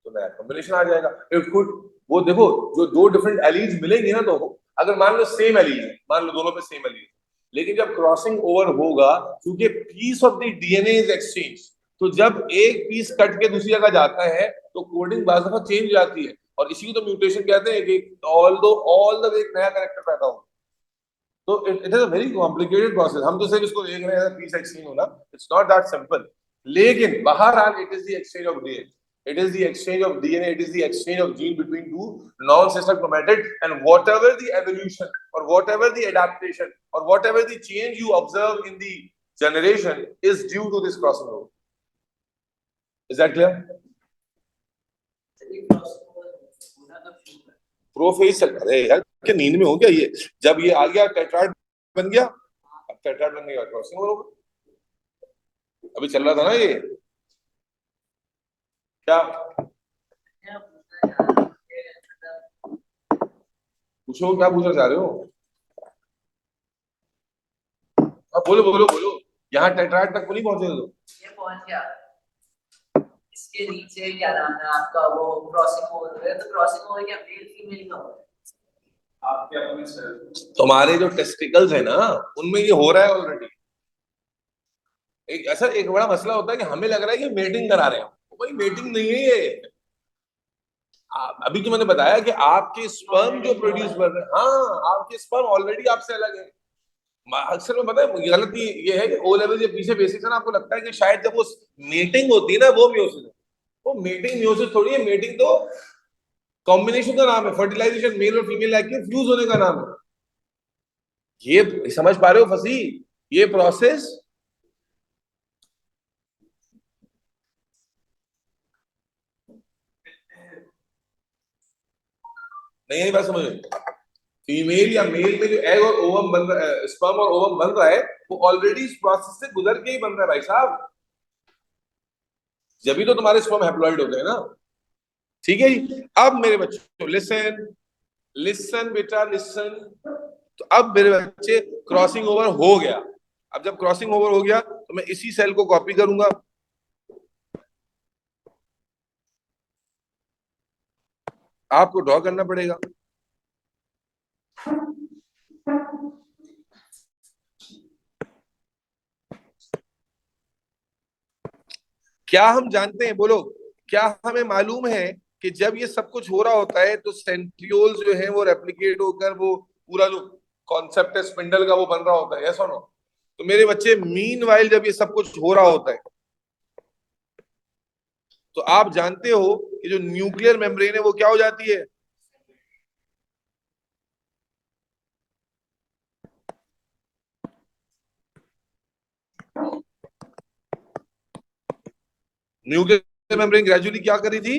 तो नया कॉम्बिनेशन आ जाएगा। इट कुड, वो देखो जो दो डिफरेंट एलीज मिलेंगी ना, तो अगर मान लो सेम एलीज है, मान लो दोनों पे सेम एलीज, लेकिन जब क्रॉसिंग ओवर होगा, क्योंकि piece of the DNA is exchange, तो जब एक पीस कट के दूसरी जगह जाता है तो कोडिंग बार दफा चेंज हो जाती है, और इसी को तो म्यूटेशन कहते हैं कि ऑल द वे एक नया कैरेक्टर पैदा हो। तो it is a very complicated process. हम तो सिर्फ इसको देख रहे हैं पीस एक्सचेंज होना, इट्स नॉट दैट सिंपल। लेकिन बहरहाल it is the exchange of DNA, it is the exchange of DNA, it is the exchange of gene between two non-sister chromatids, and whatever the evolution or whatever the adaptation or whatever the change you observe in the generation is due to this crossing over. Is that clear? Prophase चल रहा है यार, क्या नींद में हो गया ये? जब ये आ गया टेट्राड बन गया, अब टेट्राड बनने का क्रॉसिंग ओवर होगा। अभी चल रहा था ना ये, क्या पूछो, क्या पूछना चाह रहे हो? अब बोलो बोलो बोलो, यहाँ टेट्राड तक को नहीं पहुंचे तो ये पहुंच गया। इसके नीचे क्या नाम है आपका, वो क्रॉसिंग ओवर है, तो क्रॉसिंग ओवर क्या मेल फीमेल का होता है? आपके अपने तुम्हारे जो टेस्टिकल्स है ना, उनमें ये हो रहा है ऑलरेडी। एक ऐसा एक बड़ा मसला होता है कि हमें लग रहा है कि मेटिंग करा रहे हैं, भाई मेटिंग नहीं है ये। अभी तो मैंने बताया कि आपके स्पर्म जो प्रोड्यूस कर रहे हैं, हाँ आपके स्पर्म ऑलरेडी आपसे अलग है। अक्सर में पता है गलती ये है कि ओ लेवल या पीछे बेसिक्स है ना, आपको लगता है कि शायद जब वो मेटिंग होती है ना, वो म्यूसिस है। वो मेटिंग म्यूसिस थोड़ी है, मेटिंग तो कॉम्बिनेशन का नाम है, फर्टिलाइजेशन मेल और फीमेल लाइक के फ्यूज होने का नाम है। ये समझ पा रहे हो फसी, ये प्रोसेस नहीं है, बात समझ। फीमेल या मेल में जो एग और ओवम बन रहा है, स्पर्म और ओवम बन रहा है, वो ऑलरेडी इस प्रोसेस से गुजर के ही बन रहा है भाई साहब। जब भी तो तुम्हारे स्पर्म हैप्लॉइड होते हैं ना। ठीक है जी। अब मेरे बच्चों लिसन, लिसन बेटा लिसन। तो अब मेरे बच्चे क्रॉसिंग ओवर हो गया। अब जब क्रॉसिंग ओवर हो गया तो मैं इसी सेल को कॉपी करूंगा, आपको ड्रॉ करना पड़ेगा। क्या हम जानते हैं, बोलो, क्या हमें मालूम है कि जब ये सब कुछ हो रहा होता है तो सेंट्रियोल्स जो है वो रेप्लिकेट होकर वो पूरा जो कॉन्सेप्ट है स्पिंडल का वो बन रहा होता है, यस और नो? तो मेरे बच्चे मीनवाइल जब ये सब कुछ हो रहा होता है तो आप जानते हो कि जो न्यूक्लियर मेम्ब्रेन है वो क्या हो जाती है? न्यूक्लियर मेम्ब्रेन ग्रेजुअली क्या करी थी?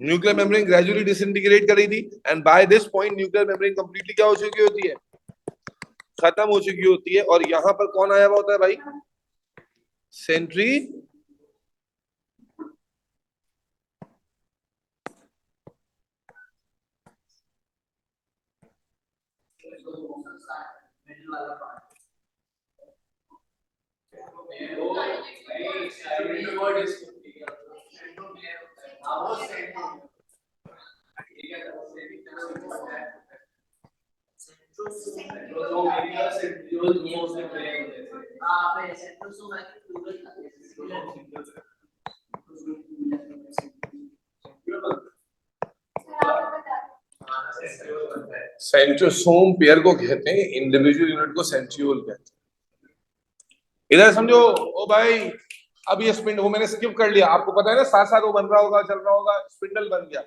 न्यूक्लियर मेम्ब्रेन ग्रेजुअली डिसइंटीग्रेट करी थी, and by this point nuclear membrane completely क्या हो चुकी होती है? खत्म हो चुकी होती है। और यहां पर कौन आया हुआ होता है भाई? सेंट्री सेंट्रोसोम पेयर को कहते हैं, इंडिविजुअल यूनिट को सेंट्रियोल कहते हैं। इधर समझो ओ भाई, अब ये स्पिंडल वो मैंने स्किप कर लिया, आपको पता है ना, साथ साथ वो बन रहा होगा, चल रहा होगा, स्पिंडल बन गया,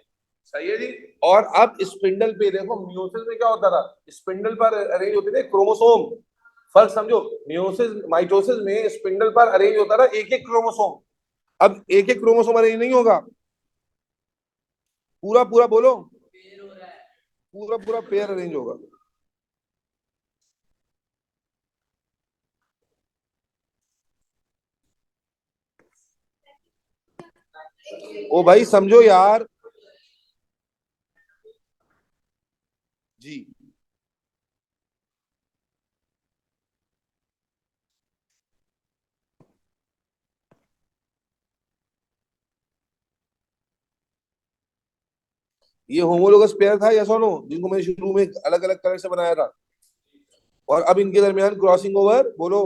सही है जी। और अब स्पिंडल पे देखो, मियोसिस में क्या होता था, स्पिंडल पर अरेंज होते थे क्रोमोसोम। फर्क समझो, मियोसिस माइटोसिस में स्पिंडल पर अरेंज होता था एक एक क्रोमोसोम। अब एक एक क्रोमोसोम अरेंज नहीं होगा, पूरा पूरा बोलो, पूरा पूरा पेयर अरेंज होगा। ओ भाई समझो यार जी। ये होमोलोगस पेयर था या सोनो, जिनको मैंने शुरू में अलग अलग कलर से बनाया था, और अब इनके दरमियान क्रॉसिंग ओवर बोलो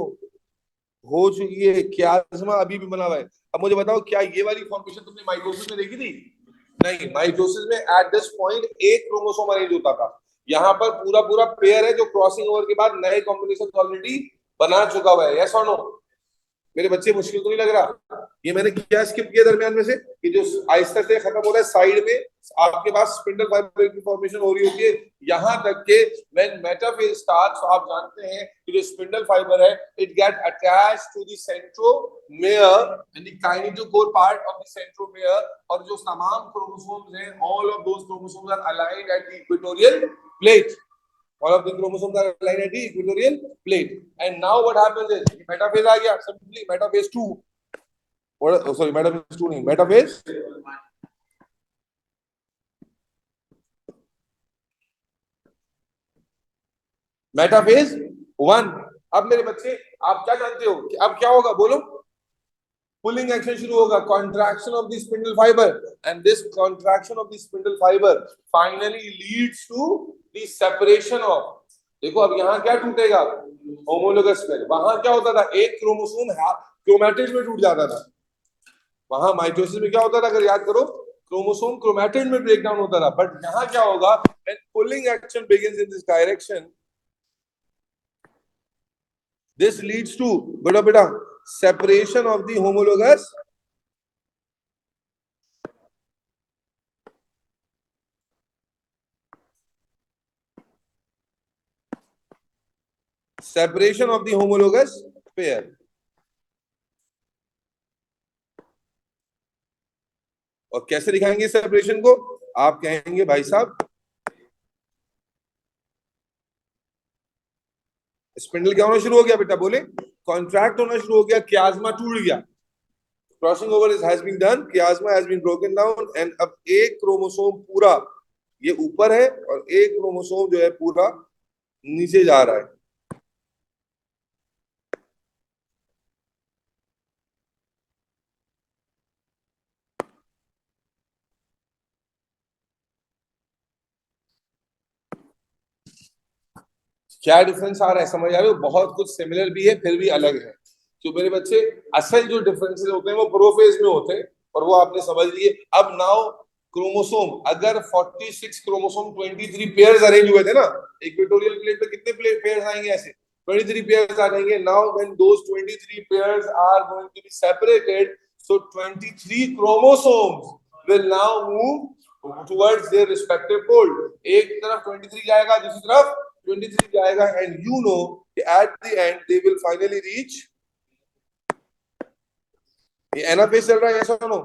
हो चुकी है, क्यास्मा अभी भी बना हुआ है। अब मुझे बताओ, क्या ये वाली फॉर्मेशन तुमने माइटोसिस में देखी थी? नहीं, माइटोसिस में एट दिस पॉइंट एक क्रोमोसोम अरेंज होता था। यहाँ पर पूरा पूरा पेयर है जो क्रॉसिंग ओवर के बाद नए कॉम्बिनेशन ऑलरेडी बना चुका हुआ है। यस और नो? मेरे बच्चे, मुश्किल तो नहीं लग रहा? ये मैंने क्या स्किप किया दरमियान में से, कि जो आहिस्ता से खत्म हो रहा है साइड में, आपके पास स्पिंडल फाइबर की फॉर्मेशन हो रही होती है, यहां तक के व्हेन मेटाफेज स्टार्ट्स, आप जानते हैं कि जो स्पिंडल फाइबर है it get attached to the centromere and the kinetochore part of the centromere, और जो तमाम क्रोमोसोम्स हैं all of those chromosomes are aligned at the equatorial plate. All of the chromosomes are aligned at the equatorial plate. And now what happens is, metaphase आ गया, simply metaphase 2. What? Oh, sorry, metaphase 2 नहीं, metaphase metaphase 1. अब मेरे बच्चे, आप क्या जानते हो कि अब क्या होगा? बोलो. पुलिंग एक्शन शुरू होगा, contraction of the spindle fibre, and this contraction of the spindle fibre finally leads to the separation of. देखो अब यहाँ क्या टूटेगा? Homologous pair. वहां क्या होता था? एक क्रोमोसोम क्रोमैटिड में टूट जाता था. वहां माइटोसिस में क्या होता था, अगर याद करो, क्रोमोसोम क्रोमैटिड में ब्रेक डाउन होता था. बट यहाँ क्या होगा? When pulling action begins in this direction, this leads to beta separation of the homologous pair. और कैसे दिखाएंगे सेपरेशन को? आप कहेंगे भाई साहब स्पिंडल क्या होना शुरू हो गया बेटा? बोले कॉन्ट्रैक्ट होना शुरू हो गया, क्यास्मा टूट गया, crossing over has been done, chiasma has been broken down, and अब एक क्रोमोसोम पूरा ये ऊपर है और एक क्रोमोसोम जो है पूरा नीचे जा रहा है. क्या डिफरेंस आ रहा है? समझ आ रहे हो? बहुत कुछ सिमिलर भी है, फिर भी अलग है. तो मेरे बच्चे, असल जो डिफरेंसेस होते हैं वो प्रोफेज में होते हैं, और वो आपने समझ लिए. अब नाउ क्रोमोसोम, अगर 46 क्रोमोसोम 23 पेयर्स अरेंज हुए थे ना इक्वेटोरियल प्लेट पे, कितने पेयर्स आएंगे ऐसे? 23 पेयर्स आ जाएंगे. Now when those 23 pairs are going to be separated, so 23 chromosomes will now move towards their respective pole. एक तरफ 23 जाएगा, दूसरी तरफ 23 जाएगा, and you know at the end they will finally reach. ये एनाफेज चल रहा है, ऐसा नो?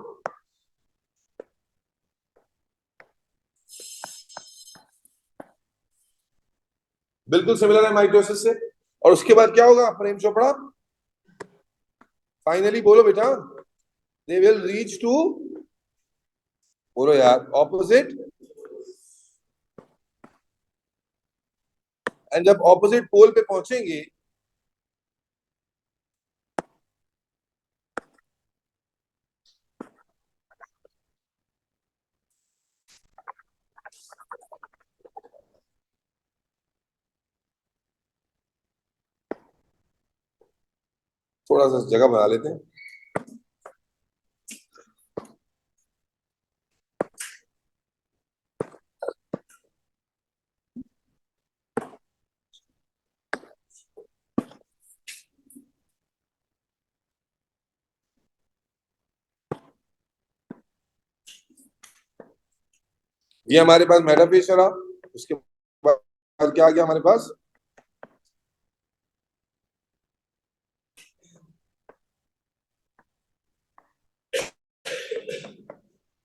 बिल्कुल सिमिलर है माइटोसिस से. और उसके बाद क्या होगा प्रेम चोपड़ा? फाइनली बोलो बेटा, दे विल रीच टू, बोलो यार, ऑपोजिट. एंड जब ऑपोजिट पोल पे पहुंचेंगे, थोड़ा सा जगह बना लेते हैं. ये हमारे पास मेटाफेज चला, उसके बाद क्या आ गया हमारे पास?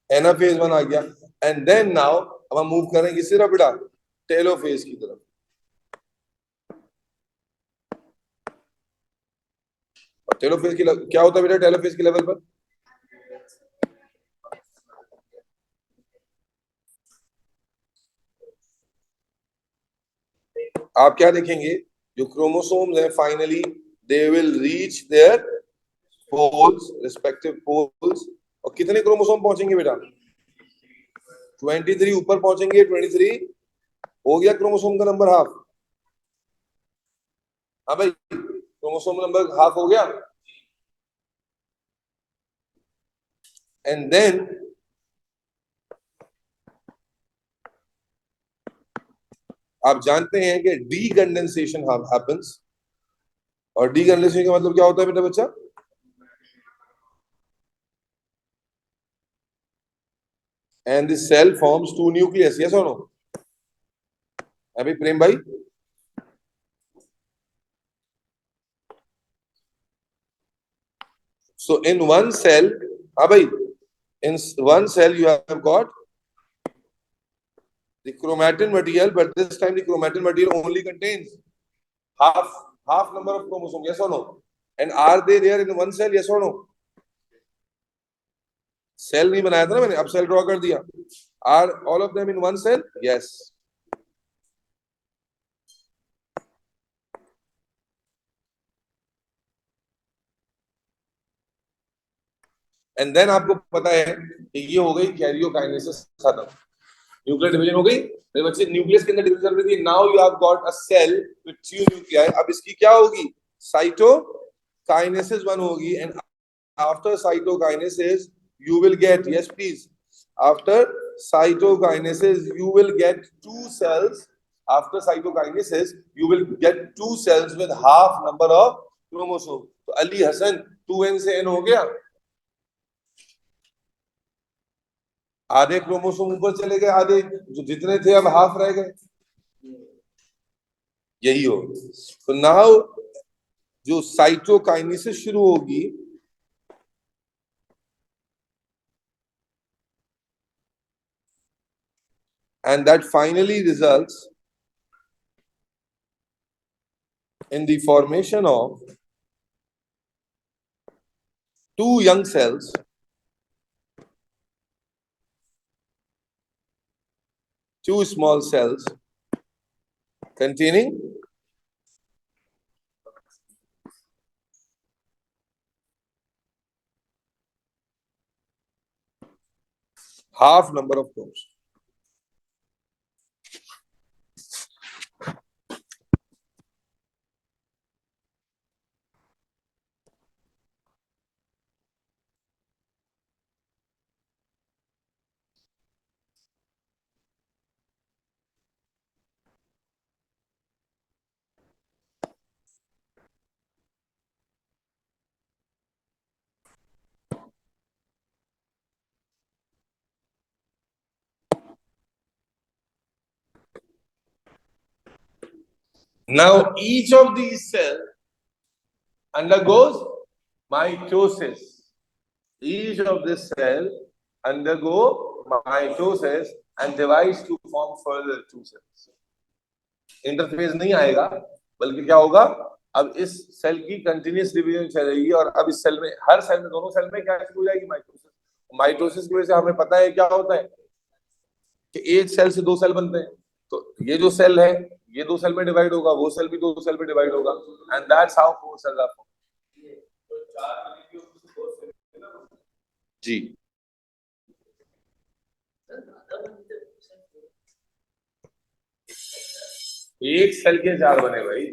एनाफेज 1 आ गया. एंड देन नाउ अब हम मूव करेंगे सिर्फ बेटा टेलोफेज की तरफ. और टेलोफेज की क्या होता है बेटा टेलोफेज के लेवल पर? आप क्या देखेंगे? जो क्रोमोसोम्स हैं finally they will reach their poles, respective poles. और कितने क्रोमोसोम पहुंचेंगे बेटा? 23 ऊपर पहुंचेंगे, 23 हो गया क्रोमोसोम का नंबर हाफ। हाँ भाई, क्रोमोसोम नंबर हाफ हो गया। एंड देन आप जानते हैं कि डीकंडेंसेशन हैपेंस, और डीकंडेंसेशन का मतलब क्या होता है बेटा बच्चा? And this cell forms two nucleus, yes और नो? अभी प्रेम भाई, so in one cell, हाँ भाई, in one cell you have got the chromatin material, but this time the chromatin material only contains half number of chromosome, yes or no? And are they there in one cell, yes or no? Cell नहीं बनाया था ना मैंने, अब cell draw कर दिया। Are all of them in one cell? Yes. And then आपको पता है कि ये हो गई कैरियोकाइनेसिस खत्म, न्यूक्लियर डिवीजन हो गई मेरे बच्चे। न्यूक्लियस के अंदर डिवीजन चल रही थी, now you have got a cell with two nuclei. अब इसकी क्या होगी? साइटोकाइनेसिस 1 होगी। And after cytokinesis you will get, yes please, after cytokinesis you will get two cells. After cytokinesis you will get two cells with half number of chromosome. तो Ali Hasan 2n से n हो गया, आधे क्रोमोसोम ऊपर चले गए, आधे जो जितने थे अब हाफ रह गए, यही हो। तो नाउ जो साइटोकाइनेसिस शुरू होगी, and that finally results in the formation of two young cells two small cells containing half number of chromosomes. Now each of these cells undergoes mitosis. Each of this cell undergo mitosis and divides to form further two cells. Interface नहीं आएगा, बल्कि क्या होगा, अब इस cell की continuous division चलेगी, और अब इस सेल में, हर सेल में, दोनों सेल में क्या हो जाएगी? माइटोसिस। माइटोसिस की वजह से हमें पता है क्या होता है कि एक सेल से दो सेल बनते हैं। तो ये जो सेल है ये दो सेल में डिवाइड होगा, वो सेल भी दो सेल में डिवाइड होगा, and that's how four cells are formed. जी, एक सेल के चार बने भाई।